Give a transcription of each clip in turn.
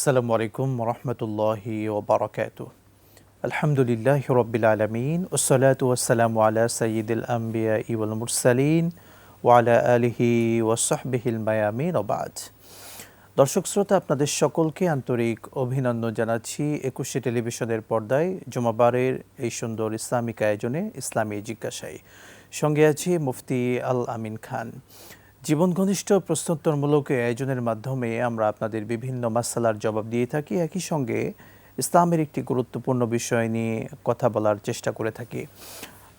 আসসালামু আলাইকুম রহমতুল্লাহি ওবরাকাতুহ। আলহামদুলিল্লাহি রব্বিল আলামিন ওয়াসসালাতু ওয়াসসালামু আলা সাইয়্যিদিল আমবিয়া ওয়াল মুরসালিন ওয়া আলা আলিহি ওয়া সাহবিহিল মায়ামিন ওয়া বা'দ। দর্শক শ্রোতা, আপনাদের সকলকে আন্তরিক অভিনন্দন জানাচ্ছি ২১শে টেলিভিশনের পর্দায় জুমাবারের এই সুন্দর ইসলামিক আয়োজনে ইসলামী জিজ্ঞাসায়। সঙ্গে আছি মুফতি আল আমিন খান। জীবন ঘনিষ্ঠ প্রশ্নোত্তরমূলক আয়োজনের মাধ্যমে আমরা আপনাদের বিভিন্ন মাসালার জবাব দিয়ে থাকি, একই সঙ্গে ইসলামের একটি গুরুত্বপূর্ণ বিষয় নিয়ে কথা বলার চেষ্টা করে থাকি।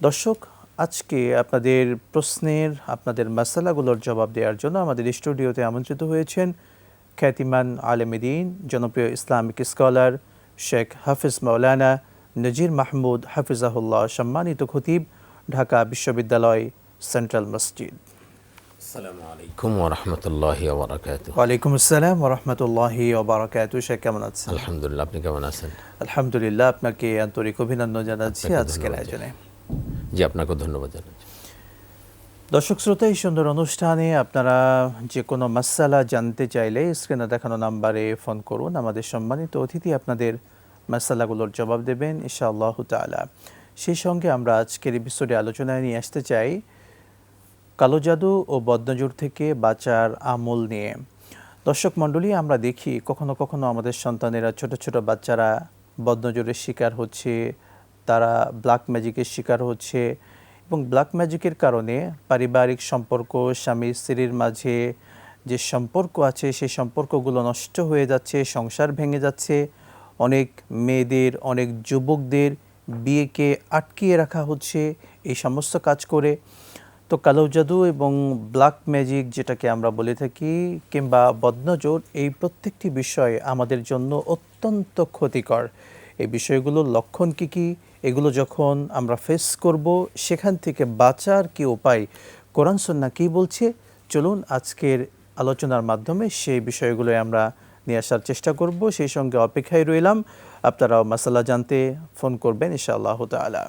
দর্শক, আজকে আপনাদের প্রশ্নের, আপনাদের মাসালাগুলোর জবাব দেওয়ার জন্য আমাদের স্টুডিওতে আমন্ত্রিত হয়েছেন খ্যাতিমান আলেম দ্বীন, জনপ্রিয় ইসলামিক স্কলার শেখ হাফিজ মাওলানা নজির মাহমুদ হাফিজাহুল্লাহ, সম্মানিত খতিব, ঢাকা বিশ্ববিদ্যালয় সেন্ট্রাল মসজিদ। আসসালামু আলাইকুম ওয়া রাহমাতুল্লাহি ওয়া বারাকাতুহু। ওয়া আলাইকুম আসসালাম ওয়া রাহমাতুল্লাহি ওয়া বারাকাতুহু। শেখ কেমন আছেন? আলহামদুলিল্লাহ, আপনি কেমন আছেন? আলহামদুলিল্লাহ, আপনাকে আন্তরিক অভিনন্দন জানাচ্ছি আজকের আয়োজনে। জি, আপনাকে ধন্যবাদ জানাচ্ছি। দর্শক শ্রোতা, এই সুন্দর অনুষ্ঠানে আপনারা যে কোনো মাসালা জানতে চাইলে স্ক্রিনে দেখানো নাম্বারে ফোন করুন। আমাদের সম্মানিত অতিথি আপনাদের মাসালাগুলোর জবাব দেবেন ইনশাআল্লাহ তাআলা। সেই সঙ্গে আমরা আজকের এপিসোডে আলোচনায় নিয়ে আসতে চাই কালো জাদু ও বদনজর থেকে বাঁচার আমল নিয়ে। দর্শক মণ্ডলী, আমরা দেখি কখনো কখনো আমাদের সন্তানেরা, ছোট ছোট বাচ্চারা বদনজরের শিকার হচ্ছে, তারা ব্ল্যাক ম্যাজিকের শিকার হচ্ছে এবং ব্ল্যাক ম্যাজিকের কারণে পারিবারিক সম্পর্ক, স্বামী স্ত্রীর মাঝে যে সম্পর্ক আছে সেই সম্পর্কগুলো নষ্ট হয়ে যাচ্ছে, সংসার ভেঙে যাচ্ছে, অনেক মেয়েদের, অনেক যুবকদের বিয়েকে আটকিয়ে রাখা হচ্ছে এই সমস্ত কাজ করে। তো কালো জাদু এবং ব্ল্যাক ম্যাজিক যেটাকে আমরা বলে থাকি, কিংবা বদনজর, এই প্রত্যেকটি বিষয় আমাদের জন্য অত্যন্ত ক্ষতিকর। এই বিষয়গুলোর লক্ষণ কী কী, এগুলো যখন আমরা ফেস করব, সেখান থেকে বাঁচার কী উপায়, কোরআন সুন্নাহ কী বলছে, চলুন আজকের আলোচনার মাধ্যমে সেই বিষয়গুলো আমরা নিয়ে আসার চেষ্টা করব। সেই সঙ্গে অপেক্ষায় রইলাম, আপনারাও মাসালা জানতে ফোন করবেন ইনশাআল্লাহ তাআলা।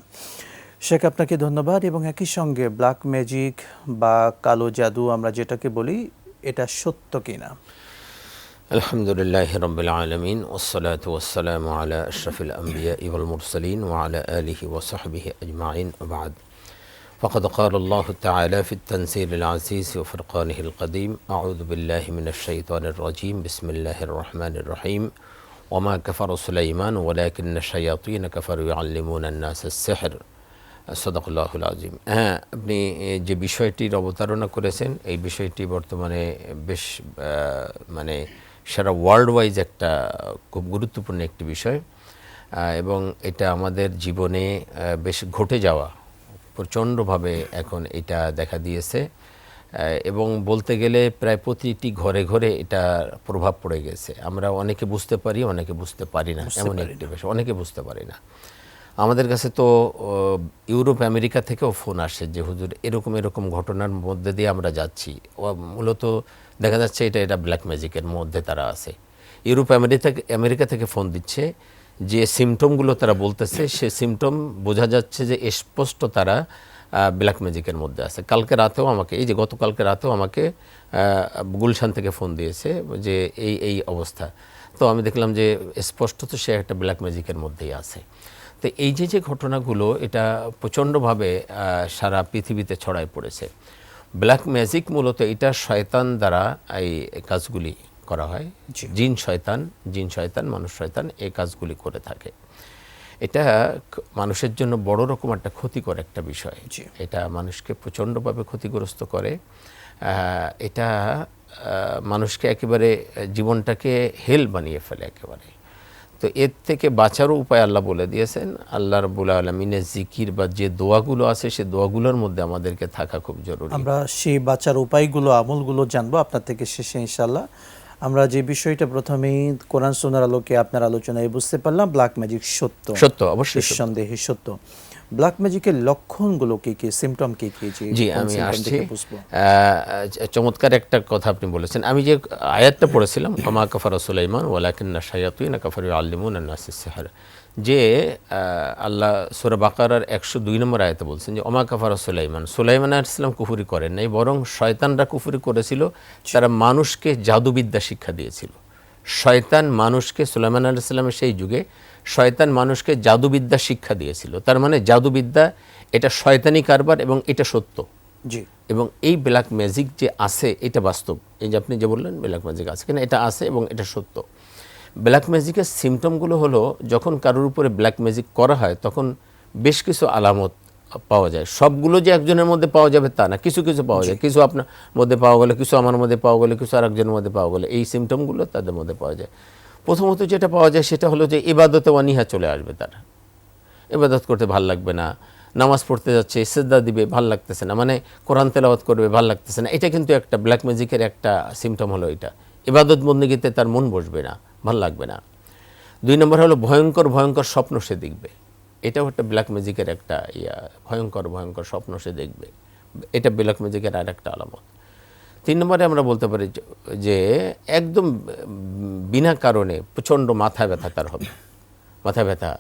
শেখ, আপনাকে ধন্যবাদ। এবং একই সঙ্গে ব্ল্যাক ম্যাজিক বা কালো জাদু আমরা যেটাকে বলি, এটা সত্য কিনা? আলহামদুলিল্লাহি রাব্বিল আলামিন ওয়াসসালাতু ওয়াসসালামু আলা আশরাফিল আমবিয়া ওয়াল মুরসালিন ওয়া আলা আলিহি ওয়া সাহবিহি আজমাইন ওয়া বা'দ। ফাকাদ ক্বালা আল্লাহু তাআলা ফিত তানসিলিল আজিজ ওয়া ফুরকানিহিল কাদীম, আউযু বিল্লাহি মিনাশ শাইতানির রাজীম, বিসমিল্লাহির রহমানির রহিম। ওয়া মা কাফারা সুলাইমান ওয়ালাকিন্না শায়াতিন কাফারু ইউআল্লিমুনা আন-নাসাস সিহর। সাদাকাল্লাহুল আযীম। হ্যাঁ, আপনি যে বিষয়টির অবতারণা করেছেন, এই বিষয়টি বর্তমানে বেশ মানে সারা ওয়ার্ল্ড ওয়াইজ একটা খুব গুরুত্বপূর্ণ একটি বিষয়, এবং এটা আমাদের জীবনে বেশ ঘটে যাওয়া প্রচণ্ডভাবে এখন এটা দেখা দিয়েছে, এবং বলতে গেলে প্রায় প্রতিটি ঘরে ঘরে এটা প্রভাব পড়ে গেছে। আমরা অনেকে বুঝতে পারি, অনেকে বুঝতে পারি না, এমন একটি বিষয়, অনেকে বুঝতে পারি না। আমাদের কাছে তো ইউরোপ আমেরিকা থেকেও ফোন আসে যে হুজুর এরকম এরকম ঘটনার মধ্যে দিয়ে আমরা যাচ্ছি। মূলত দেখা যাচ্ছে এটা ব্ল্যাক ম্যাজিকের মধ্যে তারা আছে। ইউরোপ আমেরিকা থেকে ফোন দিচ্ছে, যে সিমটমগুলো তারা বলতেছে সে সিমটম বোঝা যাচ্ছে যে স্পষ্ট তারা ব্ল্যাক ম্যাজিকের মধ্যে আছে। কালকে রাতেও আমাকে, এই যে গতকালকে রাতেও আমাকে গুলশান থেকে ফোন দিয়েছে যে এই অবস্থা। তো আমি দেখলাম যে স্পষ্ট তো সে একটা ব্ল্যাক ম্যাজিকের মধ্যেই আছে। তো এই যে ঘটনাগুলো, এটা প্রচণ্ডভাবে সারা পৃথিবীতে ছড়ায় পড়েছে। ব্ল্যাক ম্যাজিক মূলত এটা শয়তান দ্বারা এই কাজগুলি করা হয়। জিন শয়তান, মানুষ শয়তান এই কাজগুলি করে থাকে। এটা মানুষের জন্য বড় রকম একটা ক্ষতিকর একটা বিষয়। এটা মানুষকে প্রচণ্ডভাবে ক্ষতিগ্রস্ত করে। এটা মানুষকে একেবারে জীবনটাকে হেল বানিয়ে ফেলে একেবারে। তো এর থেকে বাঁচারও উপায় আল্লাহ বলে দিয়েছেন। আল্লাহ রাব্বুল আলামিনের জিকির বা যে দোয়াগুলো আছে, সে দোয়াগুলোর মধ্যে আমাদেরকে থাকা খুব জরুরি। আমরা সেই বাঁচার উপায়গুলো, আমলগুলো জানবো আপনার থেকে শেষে ইনশাআল্লাহ। আমরা যে বিষয়টা প্রথমেই কোরআন সুন্নাহর আলোকে আপনার আলোচনায় বুঝতে পারলাম, ব্ল্যাক ম্যাজিক সত্য, অবশ্যই নিঃসন্দেহে সত্য। ব্ল্যাক ম্যাজিকের লক্ষণগুলো কি কি, সিমটম কি কি? জি, আমি আসছি। চমৎকার একটা কথা আপনি বলেছেন। আমি যে আয়াতটা পড়েছিলাম, ওমা কাফারা সুলাইমান ওয়ালাকিন্না শায়াতিন কাফারু ইউআল্লিমুনা আন-নাসাস সিহর, যে আল্লাহ সূরা বাকারার 102 নম্বর আয়াতে বলছেন যে ওমা কাফারা সুলাইমান আলাইহিস সালাম কুফরি করেন নাই, বরং শয়তানরা কুফরি করেছিল, তারা মানুষকে জাদুবিদ্যা শিক্ষা দিয়েছিল। শয়তান মানুষকে, সুলাইমান আলাইহিস সালামের সেই যুগে শয়তান মানুষকে জাদুবিদ্যা শিক্ষা দিয়েছিল। তার মানে জাদুবিদ্যা এটা শয়তানি কারবার এবং এটা সত্য। জি। এবং এই ব্ল্যাক ম্যাজিক যে আছে এটা বাস্তব। এই যে আপনি যে বললেন ব্ল্যাক ম্যাজিক আছে কিনা, এটা আছে এবং এটা সত্য। ব্ল্যাক ম্যাজিকের সিমটমগুলো হলো, যখন কারোর উপরে ব্ল্যাক ম্যাজিক করা হয় তখন বেশ কিছু আলামত পাওয়া যায়। সবগুলো যে একজনের মধ্যে পাওয়া যাবে তা না, কিছু কিছু পাওয়া যায়। কিছু আপনার মধ্যে পাওয়া গেলে, কিছু আমার মধ্যে পাওয়া গেলে, কিছু আরেকজনের মধ্যে পাওয়া গেলে, এই সিমটমগুলো তাদের মধ্যে পাওয়া যায়। প্রথমত যেটা পাওয়া যায় সেটা হলো যে ইবাদতে অনীহা চলে আসবে। তারা ইবাদত করতে ভাল লাগবে না, নামাজ পড়তে যাচ্ছে সিজদা দিবে ভাল লাগতেছে না, মানে কোরআন তেলাওয়াত করবে ভাল লাগতেছে না। এটা কিন্তু একটা ব্ল্যাক ম্যাজিকের একটা সিমটম হলো এটা। ইবাদত বন্দেগীতে তার মন বসবে না, ভাল লাগবে না। 2 নম্বর হলো ভয়ঙ্কর ভয়ঙ্কর স্বপ্ন সে দেখবে। এটাও একটা ব্ল্যাক ম্যাজিকের একটা ভয়ঙ্কর ভয়ঙ্কর স্বপ্ন সে দেখবে। এটা ব্ল্যাক ম্যাজিকের আর একটা আলামত। 3 নম্বরে আমরা বলতে পারি যে একদম বিনা কারণে প্রচণ্ড মাথা ব্যথা তার হবে। মাথা ব্যথা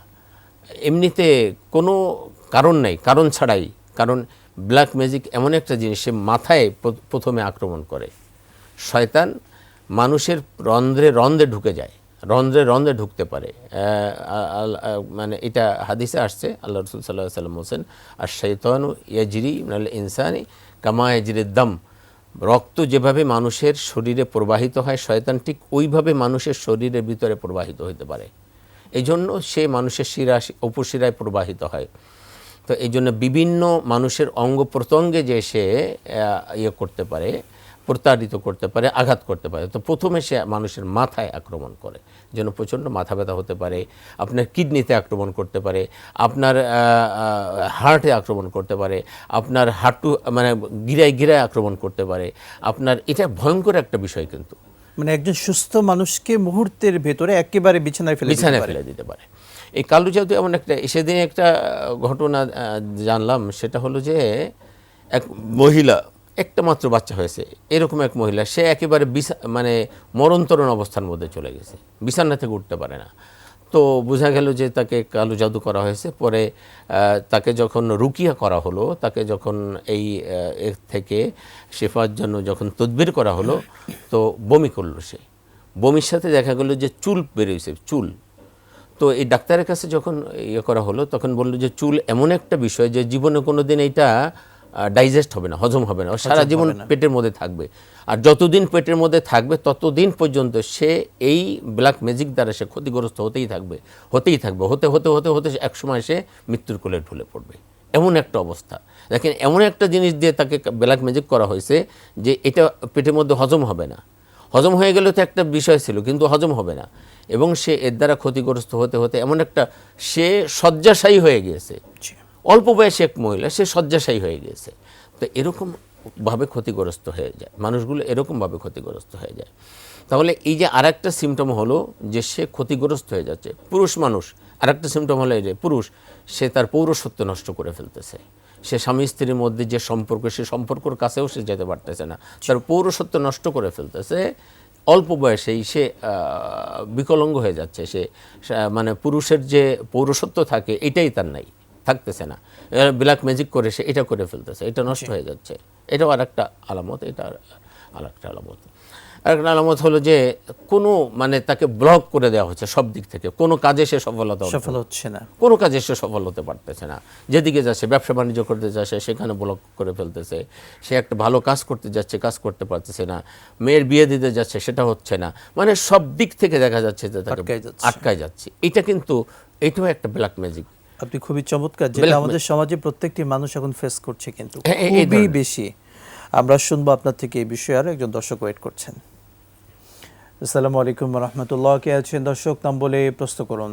এমনিতে কোনো কারণ নাই, কারণ ছাড়াই। কারণ ব্ল্যাক ম্যাজিক এমন একটা জিনিস, সে মাথায় প্রথমে আক্রমণ করে। শয়তান মানুষের রন্ধ্রে রন্ধ্রে ঢুকে যায়, রন্ধ্রে রন্ধ্রে ঢুকতে পারে। মানে এটা হাদিসে আসছে, আল্লাহ রসুল সাল্লাল্লাহু আলাইহি ওয়াসাল্লাম বলেন, আর শয়তানু ইয়াজরি মিনাল ইনসানি কামা ইয়াজরিদ দাম। রক্ত যেভাবে মানুষের শরীরে প্রবাহিত হয়, শয়তান ঠিক ওইভাবে মানুষের শরীরের ভিতরে প্রবাহিত হতে পারে। এই জন্য সে মানুষের শিরা উপশিরায় প্রবাহিত হয়। তো এই জন্য বিভিন্ন মানুষের অঙ্গ প্রত্যঙ্গে যে সে করতে পারে, প্রতারিত করতে পারে, আঘাত করতে পারে। তো প্রথমে সে মানুষের মাথায় আক্রমণ করে, যেন প্রচণ্ড মাথা ব্যথা হতে পারে, আপনার কিডনিতে আক্রমণ করতে পারে, আপনার হার্টে আক্রমণ করতে পারে, আপনার হাঁটু মানে গিরায় গিরায় আক্রমণ করতে পারে আপনার। এটা ভয়ঙ্কর একটা বিষয় কিন্তু। মানে একজন সুস্থ মানুষকে মুহূর্তের ভেতরে একেবারে বিছানায় ফেলে দিতে পারে। এই কালো জাদু এমন একটা, সেদিন একটা ঘটনা জানলাম, সেটা হলো যে এক মহিলা, একটা মাত্র বাচ্চা হয়েছে, এরকম এক মহিলা, সে একেবারে মানে মরণতরণ অবস্থার মধ্যে চলে গেছে, বিছানা থেকে উঠতে পারে না। তো বোঝা গেল যে তাকে কালো জাদু করা হয়েছে। পরে তাকে যখন রুকিয়া করা হলো, তাকে যখন এই এর থেকে শেফার জন্য যখন তদবির করা হলো, তো বমি করলো সে। বমির সাথে দেখা গেল যে চুল বেরিয়েছে, চুল। তো এই ডাক্তারের কাছে যখন করা হলো, তখন বললো যে চুল এমন একটা বিষয় যে জীবনে কোনো দিন এইটা ডাইজেস্ট হবে না, হজম হবে না, সারা জীবন পেটের মধ্যে থাকবে। আর যতদিন পেটের মধ্যে থাকবে ততদিন পর্যন্ত সে এই ব্ল্যাক ম্যাজিক দ্বারা সে ক্ষতিগ্রস্ত হতেই থাকবে, হতে হতে হতে হতে একসময় সে মৃত্যুর কোলে ঢলে পড়বে। এমন একটা অবস্থা। দেখেন, এমন একটা জিনিস দিয়ে তাকে ব্ল্যাক ম্যাজিক করা হয়েছে যে এটা পেটের মধ্যে হজম হবে না। হজম হয়ে গেলে তো একটা বিষয় ছিল, কিন্তু হজম হবে না। এবং সে এর দ্বারা ক্ষতিগ্রস্ত হতে হতে এমন একটা, সে শয্যাশায়ী হয়ে গিয়েছে। অল্প বয়সী এক মহিলা, সে শয্যাশায়ী হয়ে গিয়েছে। তো এরকমভাবে ক্ষতিগ্রস্ত হয়ে যায় মানুষগুলো, এরকমভাবে ক্ষতিগ্রস্ত হয়ে যায়। তাহলে এই যে আর একটা সিমটম হলো যে সে ক্ষতিগ্রস্ত হয়ে যাচ্ছে। পুরুষ মানুষ, আর একটা সিমটম হলো এই যে পুরুষ, সে তার পৌরসত্ব নষ্ট করে ফেলতেছে। সে স্বামী স্ত্রীর মধ্যে যে সম্পর্ক, সে সম্পর্কর কাছেও সে যেতে পারতেছে না, তার পৌরসত্ব নষ্ট করে ফেলতেছে। অল্প বয়সেই সে বিকলাঙ্গ হয়ে যাচ্ছে। সে মানে পুরুষের যে পৌরসত্ব থাকে এটাই তার নাই, থাকতেছে না। ব্ল্যাক ম্যাজিক করে সে এটা করে ফেলতেছে, এটা নষ্ট হয়ে যাচ্ছে। এটাও আর একটা আলামত। এটা আর একটা আলামত। আরেকটা আলামত হলো যে কোনো মানে তাকে ব্লক করে দেওয়া হচ্ছে সব দিক থেকে, কোনো কাজে সে সফল হচ্ছে না, কোনো কাজে সে সফল হতে পারতেছে না। যেদিকে যাচ্ছে, ব্যবসা বাণিজ্য করতে যাচ্ছে, সেখানে ব্লক করে ফেলতেছে। সে একটা ভালো কাজ করতে যাচ্ছে, কাজ করতে পারতেছে না। মেয়ের বিয়ে দিতে যাচ্ছে, সেটা হচ্ছে না। মানে সব দিক থেকে দেখা যাচ্ছে যে তাকে আটকায় যাচ্ছে। এটা কিন্তু এটাও একটা ব্ল্যাক ম্যাজিক। আপনি খুবই চমৎকার, যেটা আমাদের সমাজে প্রত্যেকটি মানুষ এখন ফেস করছে, কিন্তু খুবই বেশি। আমরা শুনবো আপনার থেকে এই বিষয়ে। আর একজন দর্শক ওয়েট করছেন। আসসালামু আলাইকুম ওয়া রাহমাতুল্লাহ। কে আছেন দর্শক? নাম বলে প্রশ্ন করুন।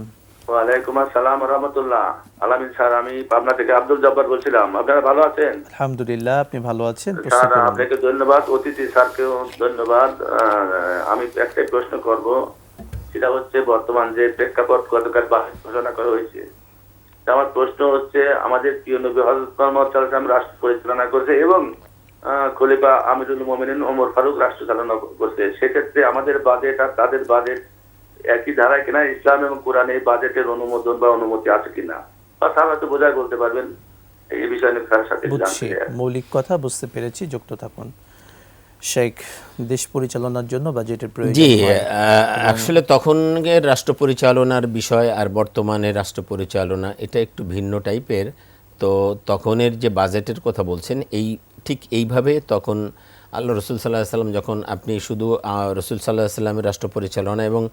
ওয়া আলাইকুম আসসালাম ওয়া রাহমাতুল্লাহ। আলামিন স্যার, আমি পাবনা থেকে আব্দুল জব্বার বলছিলাম। আপনারা ভালো আছেন? আলহামদুলিল্লাহ, আপনি ভালো আছেন? স্যার, আপনাকে ধন্যবাদ, অতিথি স্যারকেও ধন্যবাদ। আমি একটাই প্রশ্ন করব, সেটা হচ্ছে বর্তমান যে প্রেক্ষাপট গতকাল ঘোষণা করা হয়েছে। আমার প্রশ্ন হচ্ছে, আমাদের প্রিয় নবী হযরত মুহাম্মদ সাল্লাল্লাহু আলাইহি ওয়াসাল্লাম রাষ্ট্র পরিচালনা করেছে এবং খলিফা আমিরুল মুমিনিন ওমর ফারুক রাষ্ট্র চালনা করছে। সেক্ষেত্রে আমাদের বাজেট আর তাদের বাজেট একই ধারায় কিনা? ইসলাম এবং কোরআনে এই বাজেটের অনুমোদন বা অনুমতি আছে কিনা? বা স্যার হয়তো বোঝায় বলতে পারবেন এই বিষয়ে। স্যারের সাথে মৌলিক কথা বুঝতে পেরেছি, যুক্ত থাকুন। শেখ, দেশ পরিচালনার জন্য বাজেটের প্রয়োজন জি, হয়। আসলে তখনকার রাষ্ট্র পরিচালনার বিষয় আর বর্তমানে রাষ্ট্র পরিচালনা এটা একটু ভিন্ন টাইপের। তো তখনের যে বাজেটের কথা বলছেন ঠিক এইভাবে তখন আল্লাহ রসুল সাল্লাহ সাল্লাম যখন আপনি শুধু রসুল সাল্লাহ সাল্লামের রাষ্ট্র পরিচালনা এবং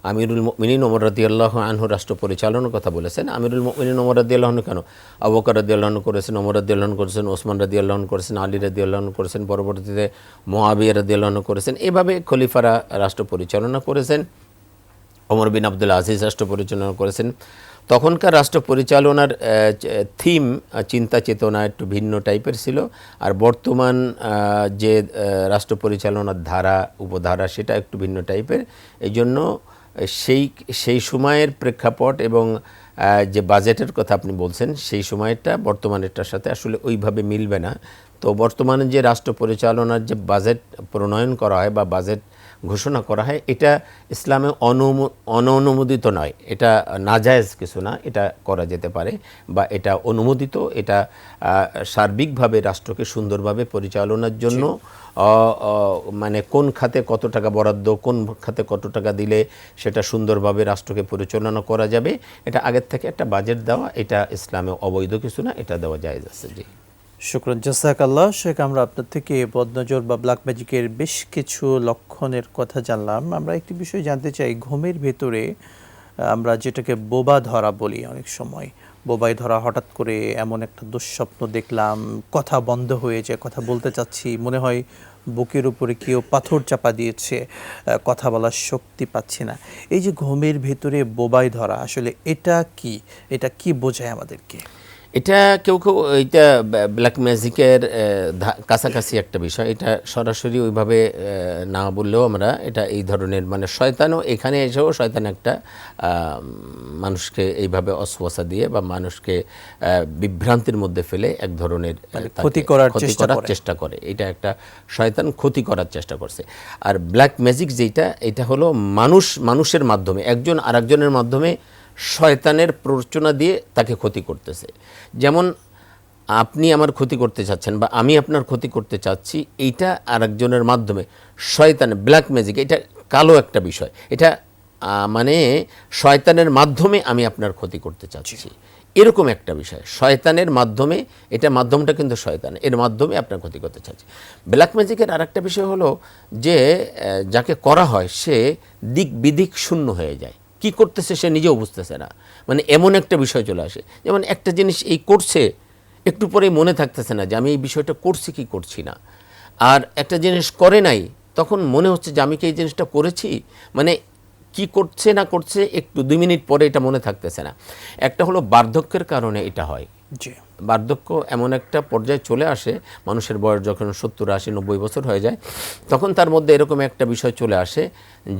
আমিরুল মুমিনিন ওমর রাদিয়াল্লাহু আনহু রাষ্ট্র পরিচালনার কথা বলেছেন। আমিরুল মুমিনিন ওমর রাদিয়াল্লাহু আনহু কেন, আবু বকর রাদিয়াল্লাহু আনহু করেছেন, ওমর রাদিয়াল্লাহু আনহু করেছেন, ওসমান রাদিয়াল্লাহু আনহু করেছেন, আলী রাদিয়াল্লাহু আনহু করেছেন, পরবর্তীতে মুআবিয়া রাদিয়াল্লাহু আনহু করেছেন। এভাবে খলিফারা রাষ্ট্র পরিচালনা করেছেন। ওমর বিন আব্দুল আজিজ রাষ্ট্র পরিচালনা করেছেন। তখনকার রাষ্ট্র পরিচালনার থিম, চিন্তা চেতনা একটু ভিন্ন টাইপের ছিল। আর বর্তমান যে রাষ্ট্র পরিচালনার ধারা উপধারা সেটা একটু ভিন্ন টাইপের। এই জন্য সেই সময়ের প্রেক্ষাপট এবং যে বাজেটের কথা আপনি বলছেন সেই সময়টা বর্তমানেরটার সাথে আসলে ওইভাবে মিলবে না। তো বর্তমানে যে রাষ্ট্র পরিচালনার যে বাজেট প্রণয়ন করা হয় বা বাজেট ঘোষণা করা হয় এটা ইসলামে অননুমোদিত নয়, এটা নাজায়েজ কিছু না, এটা করা যেতে পারে বা এটা অনুমোদিত। এটা সার্বিকভাবে রাষ্ট্রকে সুন্দরভাবে পরিচালনার জন্য মানে কোন খাতে কত টাকা বরাদ্দ, কোন খাতে কত টাকা দিলে সেটা সুন্দরভাবে রাষ্ট্রকে পরিচালনা করা যাবে, এটা আগের থেকে একটা বাজেট দেওয়া, এটা ইসলামে অবৈধ কিছু না, এটা দেওয়া জায়েজ আছে। জি, শুকরান, জাযাকাল্লাহ। শেখ, আমরা আপনার থেকে বদনজর বা ব্ল্যাক ম্যাজিকের বেশ কিছু লক্ষণের কথা জানলাম। আমরা একটি বিষয় জানতে চাই, ঘুমের ভেতরে আমরা যেটাকে বোবা ধরা বলি, অনেক সময় বোবাই ধরা, হঠাৎ করে এমন একটা দুঃস্বপ্ন দেখলাম, কথা বন্ধ হয়ে যায়, কথা বলতে চাচ্ছি, মনে হয় বুকের উপরে কেউ পাথর চাপা দিয়েছে, কথা বলার শক্তি পাচ্ছি না। এই যে ঘুমের ভেতরে বোবাই ধরা, আসলে এটা কি বোঝায় আমাদেরকে? এটা কেউ এটা ব্ল্যাক ম্যাজিকের কাছাকাছি একটা বিষয়। এটা সরাসরি ওইভাবে না বললেও আমরা এটা এই ধরনের, মানে শয়তানও এখানে এসেও শয়তান একটা মানুষকে এইভাবে অসওয়াসা দিয়ে বা মানুষকে বিভ্রান্তির মধ্যে ফেলে এক ধরনের ক্ষতি করার চেষ্টা করে। এটা একটা শয়তান ক্ষতি করার চেষ্টা করছে। আর ব্ল্যাক ম্যাজিক যেটা, এটা হলো মানুষের মাধ্যমে, একজন আরেকজনের মাধ্যমে শয়তানের প্ররোচনা দিয়ে তাকে ক্ষতি করতেছে। যেমন আপনি আমার ক্ষতি করতে চাচ্ছেন বা আমি আপনার ক্ষতি করতে চাচ্ছি, এইটা আরেকজনের মাধ্যমে শয়তান, ব্ল্যাক ম্যাজিক, এটা কালো একটা বিষয়। এটা মানে শয়তানের মাধ্যমে আমি আপনার ক্ষতি করতে চাচ্ছি, এরকম একটা বিষয়। শয়তানের মাধ্যমে, এটা মাধ্যমটা কিন্তু শয়তান, এর মাধ্যমে আপনার ক্ষতি করতে চাচ্ছি। ব্ল্যাক ম্যাজিকের আর একটা বিষয় হলো যে যাকে করা হয় সে দিক বিদিক শূন্য হয়ে যায়, কি করতেছে সে নিজেও বুঝতেছে না। মানে এমন একটা বিষয় চলে আসে, যেমন একটা জিনিস এই করছে, একটু পরে মনে থাকতেছে না যে আমি এই বিষয়টা করছি কি করছি না। আর একটা জিনিস করে নাই, তখন মনে হচ্ছে যে আমি কি এই জিনিসটা করেছি, মানে কি করছে না করছে একটু 2 মিনিট পরে এটা মনে থাকতেছে না। একটা হলো বার্ধক্যের কারণে এটা হয়। বার্ধক্য এমন একটা পর্যায়ে চলে আসে, মানুষের বয়স যখন 70, 80, 90 বছর হয়ে যায়, তখন তার মধ্যে এরকম একটা বিষয় চলে আসে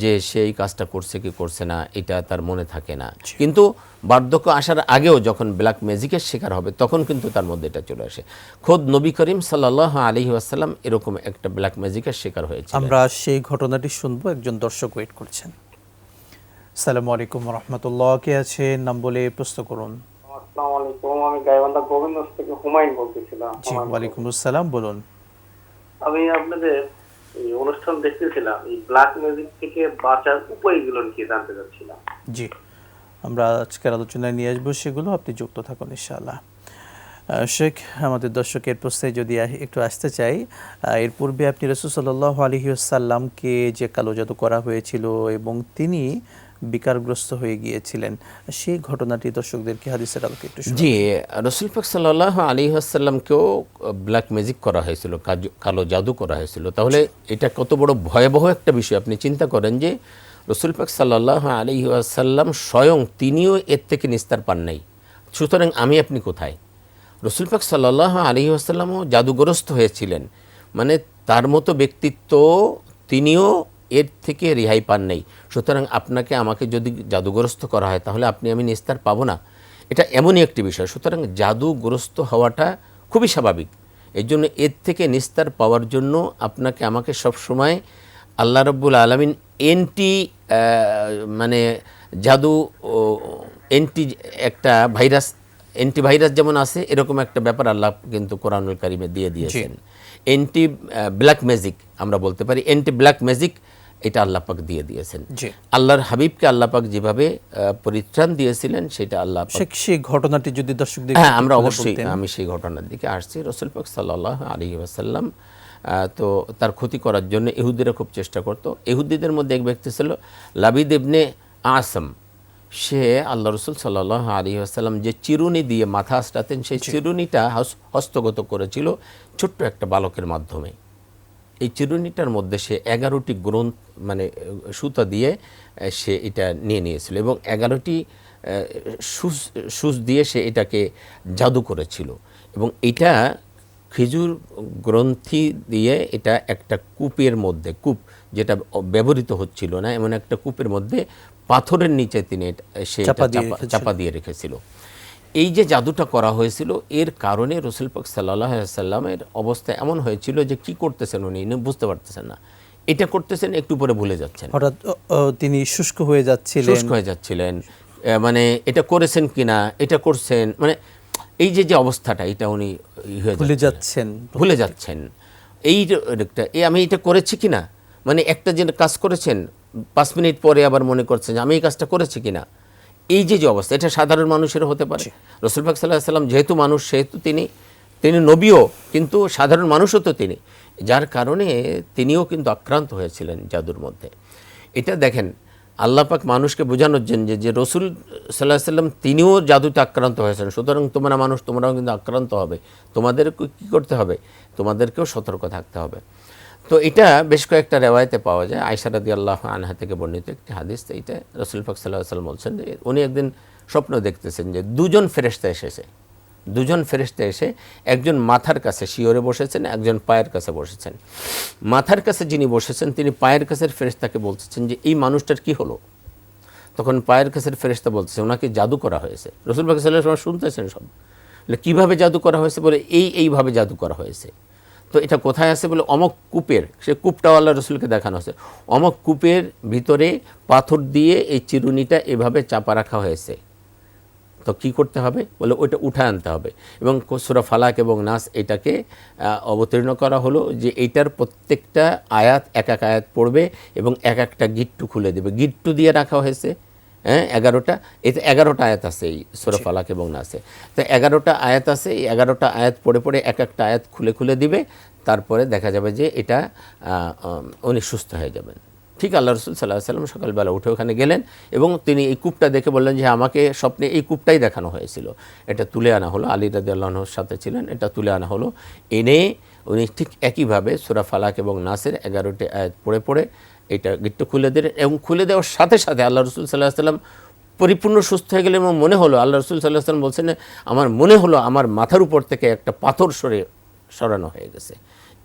যে সে এই কাজটা করছে কি করছে না এটা তার মনে থাকে না। কিন্তু বার্ধক্য আসার আগেও যখন ব্ল্যাক ম্যাজিকের শিকার হবে তখন কিন্তু তার মধ্যে এটা চলে আসে। খোদ নবী করিম সাল্লাল্লাহু আলাইহি ওয়াসাল্লাম এরকম একটা ব্ল্যাক ম্যাজিকের শিকার হয়েছে। আমরা সেই ঘটনাটি শুনবো, একজন দর্শক ওয়েট করছেন। আসসালামু আলাইকুম রাহমাতুল্লাহ, কে আছেন? নাম বলে প্রশ্ন করুন। আসসালামু আলাইকুম, আমি গাইবান্ধা গোবিন্দগঞ্জ থেকে হুমায়ুন বলতেছিলাম। জি, ওয়ালাইকুম আসসালাম, বলুন। আমি আপনাদের এই অনুষ্ঠান দেখতেছিলাম, এই ব্ল্যাক ম্যাজিক থেকে বাঁচার উপায়গুলো কি জানতে চাচ্ছিলাম। জি, আমরা আজকের আলোচনায় নিয়ে আসবো সেগুলো, আপনি যুক্ত থাকুন ইনশাআল্লাহ। শেখ, আমাদের দর্শকের প্রশ্নে যদি একটু আসতে চাই, এর পূর্বে আপনি রাসূল সাল্লাল্লাহু আলাইহি ওয়াসাল্লামকে যে কালো জাদু করা হয়েছিল এবং তিনি বিকারগ্রস্ত হয়ে গিয়েছিলেন, সেই ঘটনাটি দর্শকদেরকে হাদিসের আলোকে একটু শোনান। জি, রাসূল পাক সাল্লাল্লাহু আলাইহি ওয়াসাল্লামকেও ব্ল্যাক ম্যাজিক করা হয়েছিল, কালো জাদু করা হয়েছিল। তাহলে এটা কত বড় ভয়াবহ একটা বিষয় আপনি চিন্তা করেন যে রাসূল পাক সাল্লাল্লাহু আলাইহি ওয়াসাল্লাম স্বয়ং তিনিও এর থেকে নিস্তার পান নাই। সুতরাং আমি আপনি কোথায়? রাসূল পাক সাল্লাল্লাহু আলাইহি ওয়াসাল্লামও জাদুগ্রস্ত হয়েছিলেন, মানে তার মতো ব্যক্তিত্ব, তিনিও এর থেকে রেহাই পান নাই। সুতরাং আপনাকে আমাকে যদি জাদুগ্রস্ত করা হয় তাহলে আপনি আমি নিস্তার পাবো না, এটা এমনই একটি বিষয়। সুতরাং জাদুগ্রস্ত হওয়াটা খুবই স্বাভাবিক। এই জন্য এর থেকে নিস্তার পাওয়ার জন্য আপনাকে আমাকে সবসময় আল্লাহ রাব্বুল আলামিন মানে জাদু একটা ভাইরাস, অ্যান্টিভাইরাস যেমন আছে এরকম একটা ব্যাপার আল্লাহ কিন্তু কোরআনুল কারিমে দিয়ে দিয়েছেন। অ্যান্টি ব্ল্যাক ম্যাজিক আমরা বলতে পারি, অ্যান্টি ব্ল্যাক ম্যাজিক এটা আল্লাহ পাক দিয়ে দিয়েছেন। জি। আল্লাহর হাবিবকে আল্লাহ পাক যেভাবে পরিত্রাণ দিয়েছিলেন সেটা আল্লাহ পাক, সেই ঘটনাটি যদি দর্শকদের হ্যাঁ আমরা অবশ্যই, আমি সেই ঘটনার দিকে আসছি। রাসূল পাক সাল্লাল্লাহু আলাইহি ওয়াসাল্লাম তো তার ক্ষতি করার জন্য ইহুদিরা খুব চেষ্টা করতো। ইহুদিদের মধ্যে এক ব্যক্তি ছিল লাবিদ ইবনে আসম। সে আল্লাহ রসুল সাল্লাল্লাহু আলাইহি ওয়াসাল্লাম যে চিরুনি দিয়ে মাথা আসটাতেন সেই চিরুনিটা হস্তগত করেছিল ছোট্ট একটা বালকের মাধ্যমে। এই চিরুনিটার মধ্যে সে 11টি গ্রন্থ মানে সুতা দিয়ে সে এটা নিয়ে নিয়েছিল এবং 11টি সুচ দিয়ে সে এটাকে জাদু করেছিল এবং এটা খেজুর গ্রন্থি দিয়ে এটা একটা কূপের মধ্যে, কূপ যেটা ব্যবহৃত হচ্ছিল না এমন একটা কূপের মধ্যে পাথরের নিচে তিনি সে চাপা দিয়ে রেখেছিল। এই যে জাদুটা করা হয়েছিল এর কারণে রাসূল পাক সাল্লাল্লাহু আলাইহি ওয়াসাল্লামের অবস্থা এমন হয়েছিল যে কি করতেছেন উনি বুঝতে পারতেছেন না, এটা করতেছেন একটু পরে ভুলে যাচ্ছেন, হঠাৎ তিনি শুষ্ক হয়ে যাচ্ছিলেন, মানে এটা করেছেন কিনা, এটা করছেন, মানে এই যে অবস্থাটা এটা উনি ভুলে যাচ্ছেন। আমি এটা করেছি কিনা, মানে একটা যে কাজ করেছেন 5 মিনিট পরে আবার মনে করছেন যে আমি এই কাজটা করেছি কিনা। এই যে অবস্থা এটা সাধারণ মানুষেরও হতে পারে। রাসূল পাক সাল্লাল্লাহু আলাইহি ওয়াসাল্লাম যেহেতু মানুষ সেহেতু তিনি নবীও, কিন্তু সাধারণ মানুষও তো তিনি, যার কারণে তিনিও কিন্তু আক্রান্ত হয়েছিলেন জাদুর মধ্যে। এটা দেখেন আল্লাহ পাক মানুষকে বোঝানোর জন্য যে রাসূল সাল্লাল্লাহু আলাইহি ওয়াসাল্লাম তিনিও জাদুতে আক্রান্ত হয়েছেন, সুতরাং তোমরা মানুষ তোমরাও কিন্তু আক্রান্ত হবে, তোমাদের কী করতে হবে, তোমাদেরকেও সতর্ক থাকতে হবে। তো এটা বেশ কয়েকটা রেওয়ায়েতে পাওয়া যায়। আয়েশা রাদিয়াল্লাহু আনহা থেকে বর্ণিত একটি হাদিস। এইটা রাসূল পাক সাল্লাল্লাহু আলাইহি ওয়াসাল্লাম বলছেন যে উনি একদিন স্বপ্ন দেখতেছেন যে দুজন ফেরেশতা এসে একজন মাথার কাছে শিয়রে বসেছেন, একজন পায়ের কাছে বসেছেন। মাথার কাছে যিনি বসেছেন তিনি পায়ের কাছের ফেরেশতাকে বলতেছেন যে এই মানুষটার কি হলো। তখন পায়ের কাছের ফেরেশতা বলতেছে ওনাকে জাদু করা হয়েছে। রাসূল পাক সাল্লাল্লাহু আলাইহি ওয়াসাল্লাম শুনতেছেন সব, কীভাবে জাদু করা হয়েছে বলে এইভাবে জাদু করা হয়েছে। তো এটা কোথায় আছে বলে অমক কূপের, সে কূপটাও আল্লাহ রসুলকে দেখানো হয়েছে, অমক কূপের ভিতরে পাথর দিয়ে এই চিরুনিটা এভাবে চাপা রাখা হয়েছে। তো কি করতে হবে বলে ওইটা উঠে আনতে হবে এবং সূরা ফালাক এবং নাস এটাকে অবতীর্ণ করা হলো যে এইটার প্রত্যেকটা আয়াত এক এক আয়াত পড়বে এবং এক একটা গিট্টু খুলে দেবে। গিট্টু দিয়ে রাখা হয়েছে, হ্যাঁ 11টা, এতে 11টা আয়াত আছে এই সূরা ফালাক এবং নাসে। তো 11টা আয়াত আছে, এই 11টা আয়াত পড়ে পড়ে এক একটা আয়াত খুলে দিবে, তারপরে দেখা যাবে যে এটা উনি সুস্থ হয়ে যাবেন। ঠিক আল্লাহ রসুল সাল্লাল্লাহু আলাইহি ওয়াসাল্লাম সকালবেলা উঠে ওখানে গেলেন এবং তিনি এই কূপটা দেখে বললেন যে আমাকে স্বপ্নে এই কূপটাই দেখানো হয়েছিল। এটা তুলে আনা হলো, আলী রাদিয়াল্লাহু আনহুর সাথে ছিলেন, এটা তুলে আনা হলো। এনে উনি ঠিক একইভাবে সূরা ফালাক এবং নাসের 11টি আয়াত পড়ে পড়ে এটা গিট্টু খুলে দিলেন এবং খুলে দেওয়ার সাথে সাথে আল্লাহ রসুল সাল্লাল্লাহু আলাইহি ওয়াসাল্লাম পরিপূর্ণ সুস্থ হয়ে গেলেন এবং মনে হলো, আল্লাহ রসুল সাল্লাল্লাহু আলাইহি ওয়াসাল্লাম বলছেন আমার মনে হলো আমার মাথার উপর থেকে একটা পাথর সরানো হয়ে গেছে,